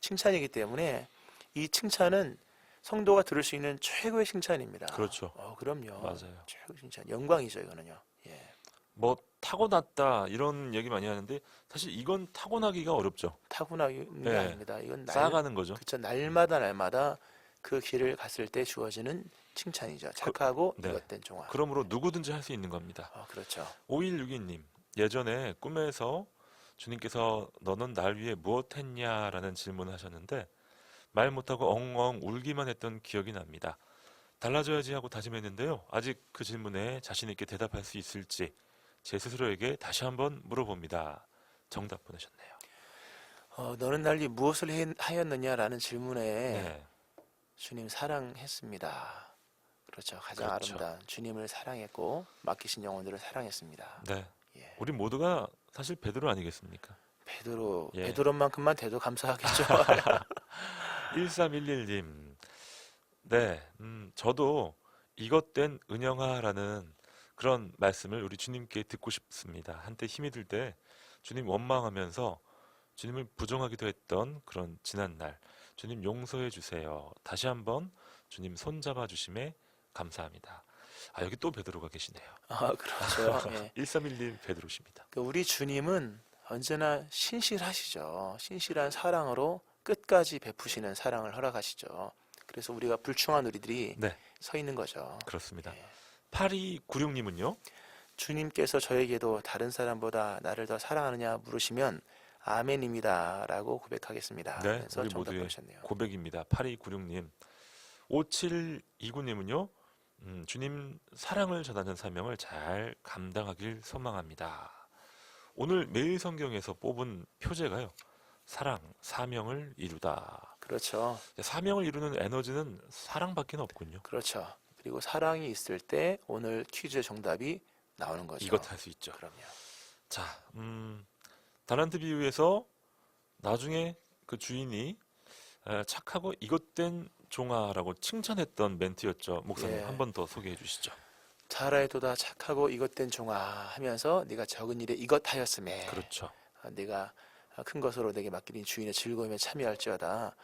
칭찬이기 때문에 이 칭찬은 성도가 들을 수 있는 최고의 칭찬입니다. 그렇죠. 그럼요. 맞아요. 최고 칭찬. 영광이죠, 이거는요. 예. 뭐 타고났다 이런 얘기 많이 하는데 사실 이건 타고나기가 어렵죠. 타고나는 게 네. 아닙니다. 이건 쌓아가는 거죠. 그렇죠. 날마다 그 길을 갔을 때 주어지는 칭찬이죠. 착하고 네. 이것된 종아. 그러므로 누구든지 할 수 있는 겁니다. 그렇죠. 5162님 예전에 꿈에서 주님께서 너는 날 위해 무엇 했냐라는 질문을 하셨는데 말 못하고 엉엉 울기만 했던 기억이 납니다. 달라져야지 하고 다짐했는데요. 아직 그 질문에 자신 있게 대답할 수 있을지 제 스스로에게 다시 한번 물어봅니다. 정답 보내셨네요. 너는 날 위해 무엇을 하였느냐라는 질문에 네, 주님 사랑했습니다. 그렇죠. 가장 그렇죠. 아름다운 주님을 사랑했고 맡기신 영혼들을 사랑했습니다. 네. 예. 우리 모두가 사실 베드로 아니겠습니까? 베드로, 예. 베드로만큼만 돼도 감사하겠죠. 1311님. 네, 저도 이것 된 은영아라는 그런 말씀을 우리 주님께 듣고 싶습니다. 한때 힘이 들 때 주님 원망하면서 주님을 부정하기도 했던 그런 지난 날, 주님 용서해 주세요. 다시 한번 주님 손잡아 주심에 감사합니다. 아, 여기 또 베드로가 계시네요. 그렇죠. 예. 1311 베드로십니다. 우리 주님은 언제나 신실하시죠. 신실한 사랑으로 끝까지 베푸시는 사랑을 허락하시죠. 그래서 우리가 불충한 우리들이 네, 서 있는 거죠. 그렇습니다. 예. 8296님은요? 주님께서 저에게도 다른 사람보다 나를 더 사랑하느냐 물으시면 아멘입니다 라고 고백하겠습니다. 네, 그래서 우리 정답 모두의 보내셨네요. 고백입니다. 8296님. 5729님은요? 주님 사랑을 전하는 사명을 잘 감당하길 소망합니다. 오늘 매일 성경에서 뽑은 표제가요. 사랑, 사명을 이루다. 그렇죠. 사명을 이루는 에너지는 사랑밖에 없군요. 그렇죠. 그리고 사랑이 있을 때 오늘 퀴즈의 정답이 나오는 거죠. 이것 할 수 있죠. 그럼요. 자, 달란트 비유에서 나중에 그 주인이 착하고 이것된 종아라고 칭찬했던 멘트였죠. 목사님 예. 한 번 더 소개해 주시죠. 잘하여도다 착하고 이것된 종아 하면서 네가 적은 일에 이것하였음에 그렇죠. 네가 큰 것으로 내게 맡기린 주인의 즐거움에 참여할지어다.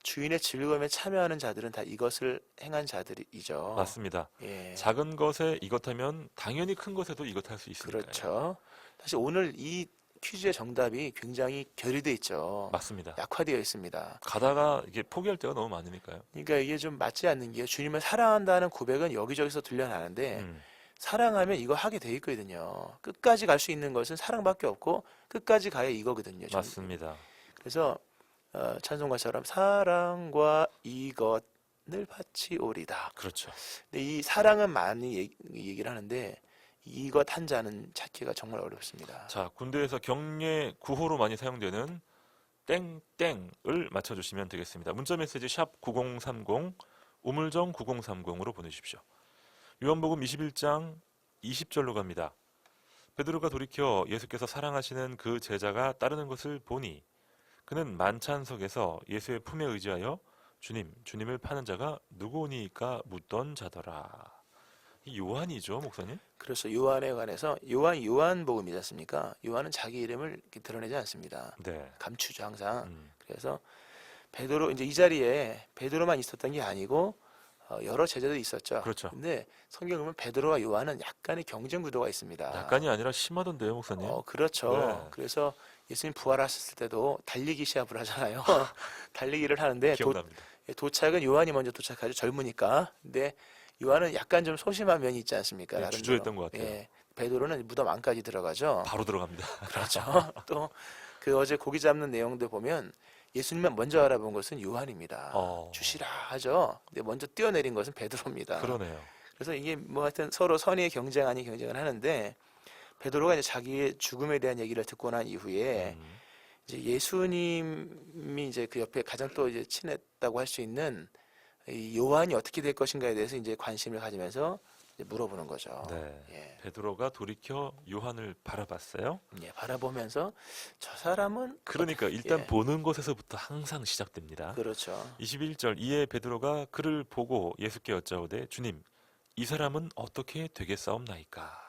주인의 즐거움에 참여하는 자들은 다 이것을 행한 자들이죠. 맞습니다. 예. 작은 것에 이것하면 당연히 큰 것에도 이것할 수 있으니까요. 그렇죠. 사실 오늘 이 퀴즈의 정답이 굉장히 결여돼 있죠. 맞습니다. 약화되어 있습니다. 가다가 이게 포기할 때가 너무 많으니까요. 그러니까 이게 좀 맞지 않는 게 주님을 사랑한다는 고백은 여기저기서 들려나는데 음, 사랑하면 이거 하게 돼 있거든요. 끝까지 갈 수 있는 것은 사랑밖에 없고 끝까지 가야 이거거든요. 저는. 맞습니다. 그래서 찬송가처럼 사랑과 이것을 바치오리다. 그렇죠. 근데 이 사랑은 많이 얘기를 하는데 이것 한 자는 찾기가 정말 어렵습니다. 자, 군대에서 경례 구호로 많이 사용되는 땡땡을 맞춰주시면 되겠습니다. 문자메시지 샵 9030 우물정 9030으로 보내주십시오. 요한복음 21장 20절로 갑니다. 베드로가 돌이켜 예수께서 사랑하시는 그 제자가 따르는 것을 보니 그는 만찬석에서 예수의 품에 의지하여 주님을 파는 자가 누구오니까 묻던 자더라. 이 요한이죠, 목사님? 그래서 요한에 관해서 요한복음이지 않습니까? 요한은 자기 이름을 이렇게 드러내지 않습니다. 네. 감추죠 항상. 음, 그래서 베드로 이제 이 자리에 베드로만 있었던 게 아니고 여러 제자들이 있었죠. 그렇죠. 근데 성경 보면 베드로와 요한은 약간의 경쟁 구도가 있습니다. 약간이 아니라 심하던데요, 목사님? 그렇죠. 네. 그래서 예수님 부활하셨을 때도 달리기 시합을 하잖아요. 달리기를 하는데 기억납니다. 도착은 요한이 먼저 도착하죠. 젊으니까. 근데 요한은 약간 좀 소심한 면이 있지 않습니까? 네, 나름대로. 주저했던 것 같아요. 예. 베드로는 무덤 안까지 들어가죠. 바로 들어갑니다. 그렇죠. 또 그 어제 고기 잡는 내용들 보면 예수님만 먼저 알아본 것은 요한입니다. 주시라 하죠. 근데 먼저 뛰어내린 것은 베드로입니다. 그러네요. 그래서 이게 뭐 하여튼 서로 선의의 경쟁 아닌 경쟁을 하는데 베드로가 이제 자기의 죽음에 대한 얘기를 듣고 난 이후에 이제 예수님이 이제 그 옆에 가장 또 이제 친했다고 할 수 있는 이 요한이 어떻게 될 것인가에 대해서 이제 관심을 가지면서 이제 물어보는 거죠. 네. 예. 베드로가 돌이켜 요한을 바라봤어요. 예, 바라보면서 저 사람은 그러니까 일단 예. 보는 것에서부터 항상 시작됩니다. 그렇죠. 21절 이에 베드로가 그를 보고 예수께 여짜오되 주님 이 사람은 어떻게 되겠사옵나이까.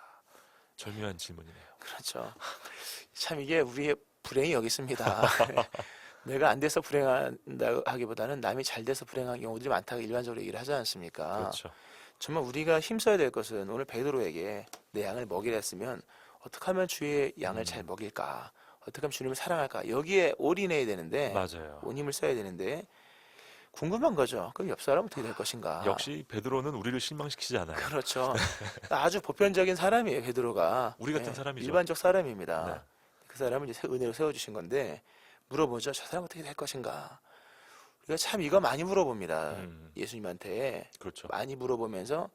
절묘한 질문이네요. 그렇죠. 참 이게 우리의 불행이 여기 있습니다. 내가 안 돼서 불행한다 하기보다는 남이 잘 돼서 불행한 경우들이 많다고 일반적으로 얘기를 하지 않습니까? 그렇죠. 정말 우리가 힘써야 될 것은 오늘 베드로에게 내 양을 먹이라 했으면 어떻게 하면 주의 양을 잘 먹일까? 어떻게 하면 주님을 사랑할까? 여기에 올인해야 되는데 맞아요. 온 힘을 써야 되는데 궁금한 거죠. 그럼 옆 사람은 어떻게 될 것인가? 역시 베드로는 우리를 실망시키지 않아요. 그렇죠. 아주 보편적인 사람이에요, 베드로가. 우리 같은 사람이죠. 일반적 사람입니다. 네. 그 사람을 이제 은혜로 세워주신 건데 물어보죠. 저 사람 어떻게 될 것인가? 우리가 참 이거 많이 물어봅니다. 음, 예수님한테 그렇죠. 많이 물어보면서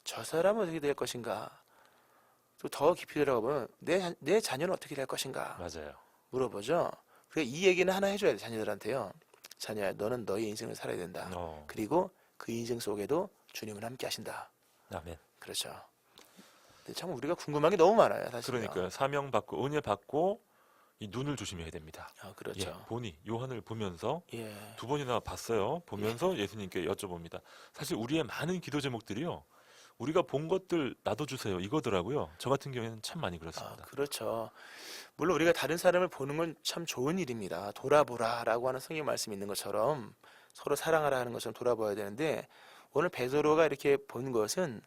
저 사람은 어떻게 될 것인가? 또 더 깊이 들어가보면 내 자녀는 어떻게 될 것인가? 맞아요. 물어보죠. 그래서 이 얘기는 하나 해줘야 돼, 자녀들한테요. 자녀야, 너는 너의 인생을 살아야 된다. 그리고 그 인생 속에도 주님은 함께 하신다. 아멘. 그렇죠. 근데 참 우리가 궁금한 게 너무 많아요, 사실. 그러니까요. 사명 받고 은혜 받고 이 눈을 조심해야 됩니다. 그렇죠. 예, 보니 요한을 보면서 예. 2번이나 봤어요. 보면서 예수님께 여쭤봅니다. 사실 우리의 많은 기도 제목들이요. 우리가 본 것들 나도 주세요. 이거더라고요. 저 같은 경우에는 참 많이 그렇습니다. 그렇죠. 물론 우리가 다른 사람을 보는 건 참 좋은 일입니다. 돌아보라라고 하는 성경 말씀이 있는 것처럼 서로 사랑하라 하는 것처럼 돌아봐야 되는데 오늘 베드로가 이렇게 본 것은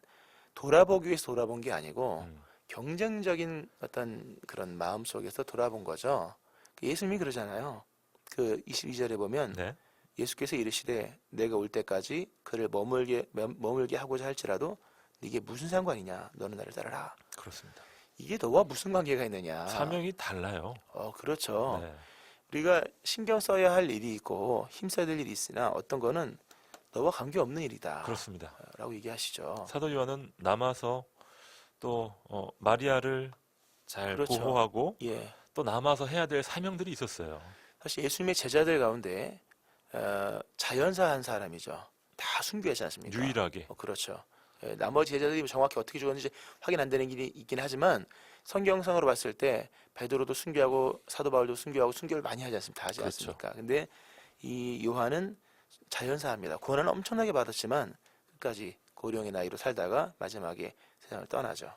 돌아보기 위해서 돌아본 게 아니고 경쟁적인 어떤 그런 마음 속에서 돌아본 거죠. 예수님이 그러잖아요. 그 22절에 보면 네. 예수께서 이르시되 내가 올 때까지 그를 머물게 하고자 할지라도 이게 무슨 상관이냐? 너는 나를 따르라. 그렇습니다. 이게 너와 무슨 관계가 있느냐? 사명이 달라요. 그렇죠. 네. 우리가 신경 써야 할 일이 있고 힘써야 될 일이 있으나 어떤 거는 너와 관계없는 일이다. 그렇습니다. 라고 얘기하시죠. 사도 요한은 남아서 또 마리아를 잘 그렇죠. 보호하고 예. 또 남아서 해야 될 사명들이 있었어요. 사실 예수님의 제자들 가운데 자연사 한 사람이죠. 다 순교하지 않습니까? 유일하게. 그렇죠. 예, 나머지 제자들이 정확히 어떻게 죽었는지 확인 안 되는 길이 있긴 하지만 성경상으로 봤을 때 베드로도 순교하고 사도 바울도 순교하고 순교를 많이 하지 않습니까? 다 하지 그렇죠. 않습니까? 근데 이 요한은 자연사합니다. 고난은 엄청나게 받았지만 끝까지 고령의 나이로 살다가 마지막에 세상을 떠나죠.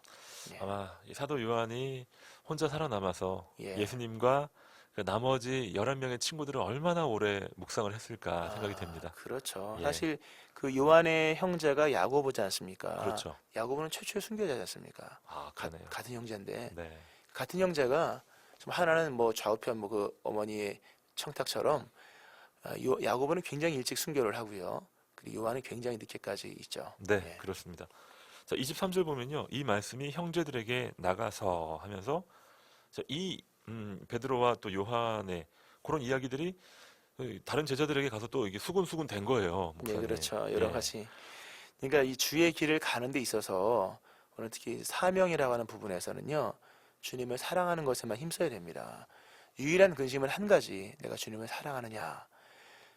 예. 아마 이 사도 요한이 혼자 살아남아서 예. 예수님과 그 나머지 11명의 친구들은 얼마나 오래 묵상을 했을까 생각이 됩니다. 그렇죠. 예. 사실 그 요한의 형제가 야고보지 않습니까? 그렇죠. 야고보는 최초의 순교자지 않습니까? 가네요. 같은 형제인데 네. 같은 형제가 좀 하나는 뭐 좌우편 뭐 그 어머니의 청탁처럼 야고보는 굉장히 일찍 순교를 하고요. 그리고 요한은 굉장히 늦게까지 있죠. 네, 예. 그렇습니다. 자, 23절 보면요. 이 말씀이 형제들에게 나가서 하면서 자, 이 베드로와 또 요한의 그런 이야기들이 다른 제자들에게 가서 또 이게 수군수군 된 거예요. 네, 목사님. 그렇죠. 여러 예. 가지. 그러니까 이 주의 길을 가는 데 있어서 오늘 특히 사명이라고 하는 부분에서는요. 주님을 사랑하는 것에만 힘써야 됩니다. 유일한 근심은 한 가지. 내가 주님을 사랑하느냐.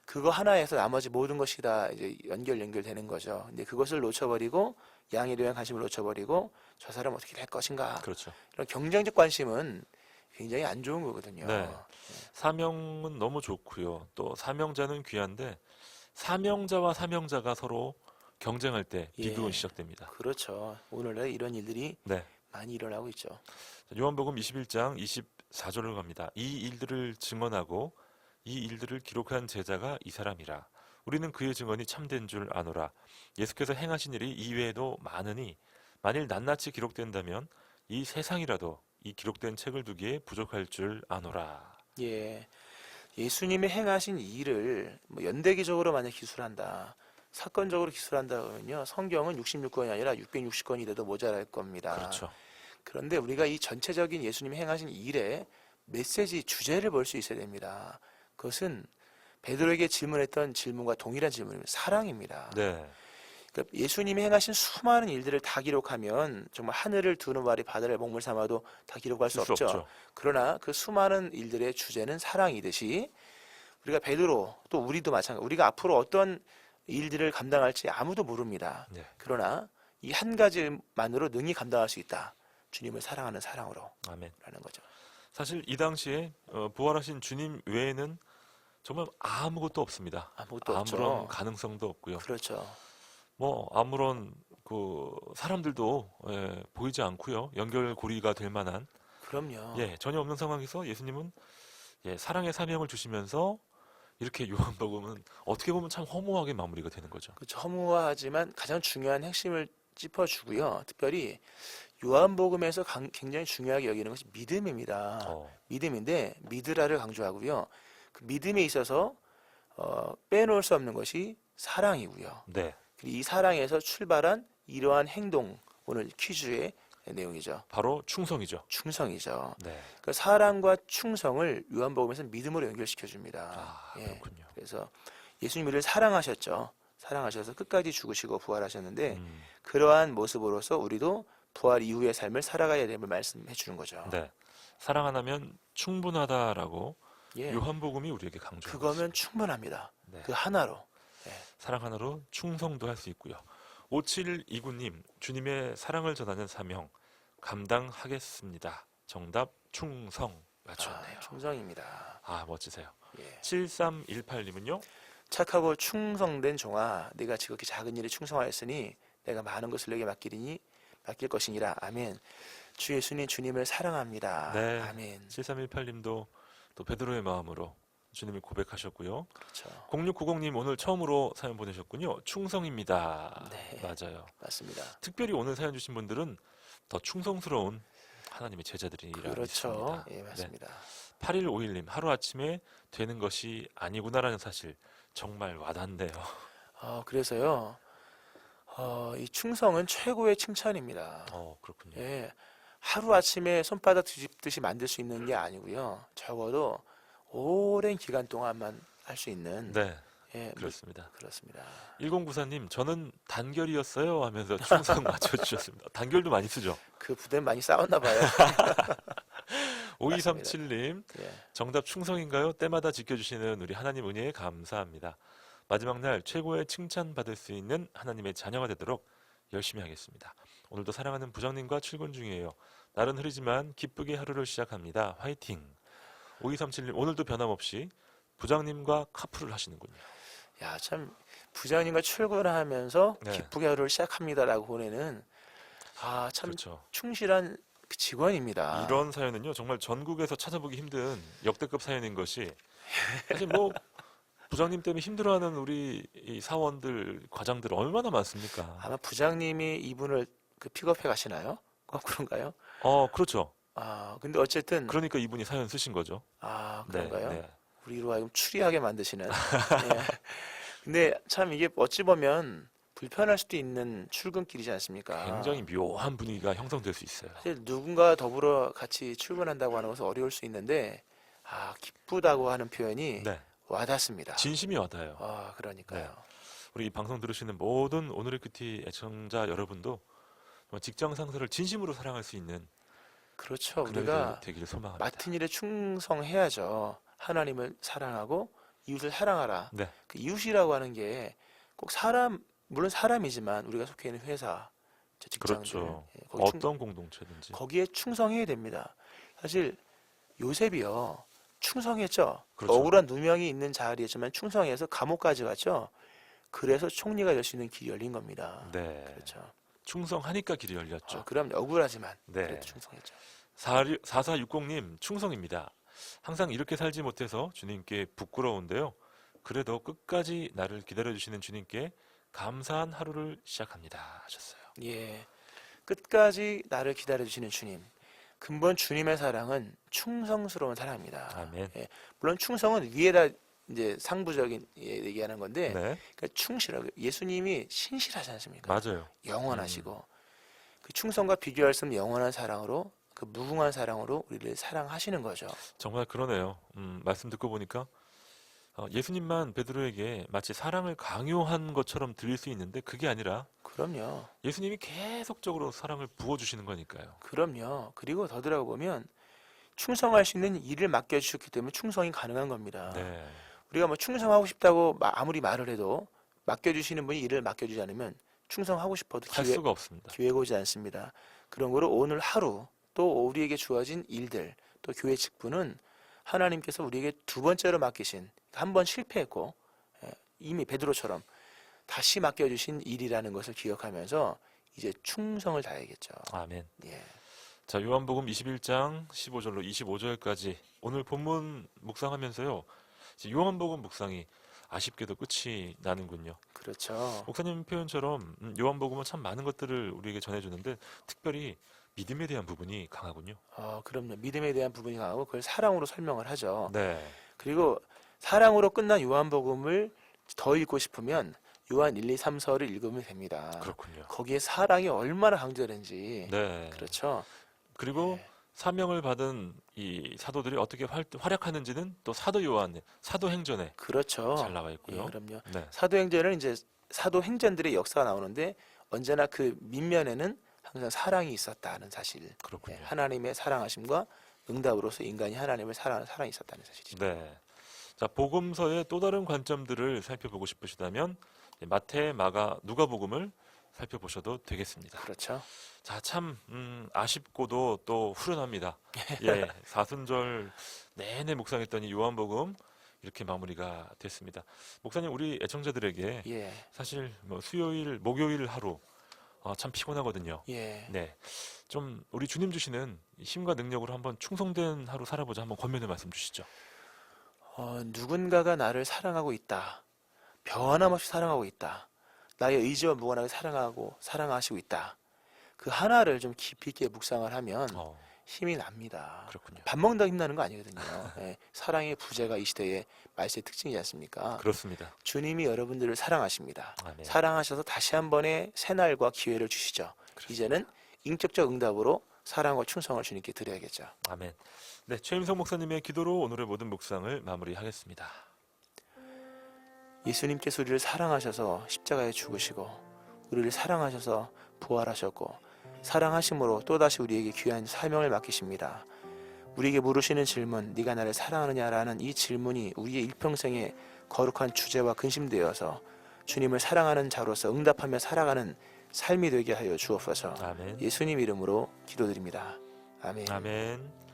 그거 하나에서 나머지 모든 것이 다 이제 연결되는 거죠. 근데 그것을 놓쳐버리고 양에 대한 관심을 놓쳐버리고 저 사람 어떻게 될 것인가. 그렇죠. 이런 경쟁적 관심은 굉장히 안 좋은 거거든요. 네. 사명은 너무 좋고요. 또 사명자는 귀한데 사명자와 사명자가 서로 경쟁할 때 예. 비극은 시작됩니다. 그렇죠. 오늘날 이런 일들이 네. 많이 일어나고 있죠. 요한복음 21장 24절로 갑니다. 이 일들을 증언하고 이 일들을 기록한 제자가 이 사람이라. 우리는 그의 증언이 참된 줄 아노라. 예수께서 행하신 일이 이외에도 많으니 만일 낱낱이 기록된다면 이 세상이라도 이 기록된 책을 두기에 부족할 줄 아노라. 예. 예수님이 행하신 일을 뭐 연대기적으로 만약 기술한다. 사건적으로 기술한다 그러면요. 성경은 66권이 아니라 660권이 돼도 모자랄 겁니다. 그렇죠. 그런데 우리가 이 전체적인 예수님이 행하신 일의 메시지 주제를 볼 수 있어야 됩니다. 그것은 베드로에게 질문했던 질문과 동일한 질문입니다. 사랑입니다. 네. 그러니까 예수님이 행하신 수많은 일들을 다 기록하면 정말 하늘을 두루 마리 바다를 먹물 삼아도 다 기록할 수 없죠. 그러나 그 수많은 일들의 주제는 사랑이듯이 우리가 베드로 또 우리도 마찬가지. 우리가 앞으로 어떤 일들을 감당할지 아무도 모릅니다. 네. 그러나 이 한 가지만으로 능히 감당할 수 있다. 주님을 사랑하는 사랑으로 아멘. 라는 거죠. 사실 이 당시에 부활하신 주님 외에는 정말 아무것도 없습니다. 아무것도 아무런 없죠. 가능성도 없고요. 그렇죠. 뭐 아무런 그 사람들도 보이지 않고요. 연결고리가 될 만한 그럼요. 전혀 없는 상황에서 예수님은 사랑의 사명을 주시면서 이렇게 요한복음은 어떻게 보면 참 허무하게 마무리가 되는 거죠. 그렇죠. 허무하지만 가장 중요한 핵심을 짚어주고요. 특별히 요한복음에서 굉장히 중요하게 여기는 것이 믿음입니다. 믿음인데 믿으라를 강조하고요. 그 믿음에 있어서 빼놓을 수 없는 것이 사랑이고요. 네. 그리고 이 사랑에서 출발한 이러한 행동, 오늘 퀴즈의 내용이죠. 바로 충성이죠. 충성이죠. 네. 그 사랑과 충성을 요한복음에서 믿음으로 연결시켜 줍니다. 그렇군요. 그래서 예수님 우리를 사랑하셨죠. 사랑하셔서 끝까지 죽으시고 부활하셨는데 음, 그러한 모습으로서 우리도 부활 이후의 삶을 살아가야 됨을 말씀해 주는 거죠. 네. 사랑 하나면 충분하다라고 예. 요한복음이 우리에게 강조하고 그거면 있습니다. 충분합니다. 네. 그 하나로. 사랑 하나로 충성도 할 수 있고요. 5729님, 주님의 사랑을 전하는 사명 감당하겠습니다. 정답 충성 맞췄네요. 충성입니다. 아, 멋지세요. 예. 7318님은요? 착하고 충성된 종아, 네가 지극히 작은 일에 충성하였으니 내가 많은 것을 내게 맡길 것이니라. 아멘. 주 예수님 주님을 사랑합니다. 네. 아멘. 7318님도 또 베드로의 마음으로 주님을 고백하셨고요. 그렇죠. 0690님 오늘 처음으로 사연 보내셨군요. 충성입니다. 네. 맞아요. 맞습니다. 특별히 오늘 사연 주신 분들은 더 충성스러운 하나님의 제자들이라 그렇죠. 믿습니다. 예, 맞습니다. 8151님 하루아침에 되는 것이 아니구나라는 사실 정말 와닿네요. 그래서요, 이 충성은 최고의 칭찬입니다. 그렇군요. 예, 하루 아침에 손바닥 뒤집듯이 만들 수 있는 게 아니고요. 적어도 오랜 기간 동안만 할 수 있는. 네, 예, 그렇습니다. 그렇습니다. 1094님 저는 단결이었어요 하면서 충성 맞춰주셨습니다. 단결도 많이 쓰죠. 그 부대 많이 싸웠나 봐요. 5237님 예. 정답 충성인가요? 때마다 지켜주시는 우리 하나님 은혜에 감사합니다. 마지막 날 최고의 칭찬받을 수 있는 하나님의 자녀가 되도록 열심히 하겠습니다. 오늘도 사랑하는 부장님과 출근 중이에요. 날은 흐리지만 기쁘게 하루를 시작합니다. 화이팅! 5237님 오늘도 변함없이 부장님과 카풀을 하시는군요. 야, 참 부장님과 출근을 하면서 네. 기쁘게 하루를 시작합니다라고 보내는 참 그렇죠. 충실한 그 직원입니다. 이런 사연은요 정말 전국에서 찾아보기 힘든 역대급 사연인 것이 사실 뭐 부장님 때문에 힘들어하는 우리 이 사원들 과장들 얼마나 많습니까? 아마 부장님이 이분을 그 픽업해 가시나요? 그런가요? 그렇죠. 근데 어쨌든 그러니까 이분이 사연 쓰신 거죠. 그런가요? 네. 우리로 하여금 추리하게 만드시는. 예. 근데 참 이게 어찌 보면 불편할 수도 있는 출근길이지 않습니까? 굉장히 묘한 분위기가 형성될 수 있어요. 사실 누군가 더불어 같이 출근한다고 하는 것은 어려울 수 있는데 기쁘다고 하는 표현이 네. 와닿습니다. 진심이 와닿아요. 그러니까요. 네. 우리 이 방송 들으시는 모든 오늘의 큐티 애청자 여러분도 정말 직장 상사를 진심으로 사랑할 수 있는 그렇죠. 그날이 우리가 되기를 소망합니다. 맡은 일에 충성해야죠. 하나님을 사랑하고 이웃을 사랑하라. 네. 그 이웃이라고 하는 게 꼭 물론 사람이지만 우리가 속해 있는 회사, 직장들, 그렇죠. 거기 어떤 공동체든지. 거기에 충성해야 됩니다. 사실 요셉이요 충성했죠. 그렇죠. 억울한 누명이 있는 자리였지만 충성해서 감옥까지 갔죠. 그래서 총리가 될 수 있는 길이 열린 겁니다. 네. 그렇죠. 충성하니까 길이 열렸죠. 그럼 억울하지만 네. 그래도 충성했죠. 4460님 충성입니다. 항상 이렇게 살지 못해서 주님께 부끄러운데요. 그래도 끝까지 나를 기다려주시는 주님께 감사한 하루를 시작합니다 하셨어요. 예, 끝까지 나를 기다려주시는 주님. 근본 주님의 사랑은 충성스러운 사랑입니다. 아멘. 예, 물론 충성은 위에다 이제 상부적인 얘기하는 건데, 네, 그러니까 충실하고 예수님이 신실하지 않습니까? 맞아요. 영원하시고 그 충성과 비교할 수 없는 영원한 사랑으로 그 무궁한 사랑으로 우리를 사랑하시는 거죠. 정말 그러네요. 말씀 듣고 보니까 예수님만 베드로에게 마치 사랑을 강요한 것처럼 들릴 수 있는데 그게 아니라 그럼요. 예수님이 계속적으로 사랑을 부어주시는 거니까요. 그럼요. 그리고 더 들어보면 충성할 수 있는 일을 맡겨주셨기 때문에 충성이 가능한 겁니다. 네, 우리가 뭐 충성하고 싶다고 아무리 말을 해도 맡겨주시는 분이 일을 맡겨주지 않으면 충성하고 싶어도 할 수가 없습니다. 기회가 오지 않습니다. 그런 거로 오늘 하루 또 우리에게 주어진 일들 또 교회 직분은 하나님께서 우리에게 두 번째로 맡기신 한 번 실패했고 이미 베드로처럼 다시 맡겨주신 일이라는 것을 기억하면서 이제 충성을 다해야겠죠. 아멘. 예. 자, 요한복음 21장 15절로 25절까지 오늘 본문 묵상하면서요. 이제 요한복음 묵상이 아쉽게도 끝이 나는군요. 그렇죠. 목사님 표현처럼 요한복음은 참 많은 것들을 우리에게 전해주는데 특별히 믿음에 대한 부분이 강하군요. 그럼요. 믿음에 대한 부분이 강하고 그걸 사랑으로 설명을 하죠. 네, 그리고 사랑으로 끝난 요한복음을 더 읽고 싶으면 요한 1, 2, 3, 4를 읽으면 됩니다. 그렇군요. 거기에 사랑이 얼마나 강조되는지. 네, 그렇죠. 그리고 네. 사명을 받은 이 사도들이 어떻게 활약하는지는 또 사도 요한의 사도행전에 그렇죠. 잘 나와 예, 있고요. 그럼요. 네, 사도행전은 이제 사도행전들의 역사가 나오는데 언제나 그 밑면에는 항상 사랑이 있었다는 사실. 그렇군요. 예, 하나님의 사랑하심과 응답으로서 인간이 하나님을 사랑하는 사랑이 있었다는 사실이죠. 네. 자, 복음서의 또 다른 관점들을 살펴보고 싶으시다면 마태, 마가, 누가복음을 살펴보셔도 되겠습니다. 그렇죠. 자, 참 아쉽고도 또 후련합니다. 예, 사순절 내내 묵상했더니 요한복음 이렇게 마무리가 됐습니다. 목사님, 우리 애청자들에게 예, 사실 뭐 수요일, 목요일 하루 참 피곤하거든요. 예. 네, 좀 우리 주님 주시는 힘과 능력으로 한번 충성된 하루 살아보자. 한번 권면의 말씀 주시죠. 누군가가 나를 사랑하고 있다. 변함없이 사랑하고 있다. 나의 의지와 무관하게 사랑하고 사랑하시고 있다. 그 하나를 좀 깊이 있게 묵상을 하면 힘이 납니다. 그렇군요. 밥 먹는다 힘나는 거 아니거든요. 예, 사랑의 부재가 이 시대의 말세의 특징이지 않습니까? 그렇습니다. 주님이 여러분들을 사랑하십니다. 아멘. 사랑하셔서 다시 한 번의 새날과 기회를 주시죠. 이제는 인격적 응답으로 사랑과 충성을 주님께 드려야겠죠. 아멘. 네, 최임성 목사님의 기도로 오늘의 모든 묵상을 마무리하겠습니다. 예수님께서 우리를 사랑하셔서 십자가에 죽으시고 우리를 사랑하셔서 부활하셨고 사랑하심으로 또다시 우리에게 귀한 사명을 맡기십니다. 우리에게 물으시는 질문, 네가 나를 사랑하느냐라는 이 질문이 우리의 일평생의 거룩한 주제와 근심되어서 주님을 사랑하는 자로서 응답하며 살아가는 삶이 되게 하여 주옵소서. 아멘. 예수님 이름으로 기도드립니다. 아멘. 아멘.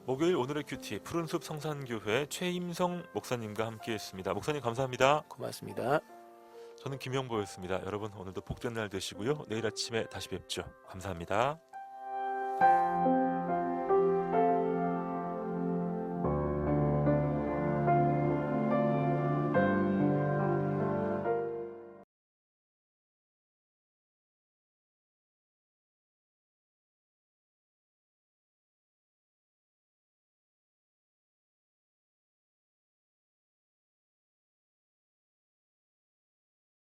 목요일 오늘의 큐티 푸른숲 성산교회 최임성 목사님과 함께했습니다. 목사님 감사합니다. 고맙습니다. 저는 김영보였습니다. 여러분 오늘도 복된 날 되시고요. 내일 아침에 다시 뵙죠. 감사합니다.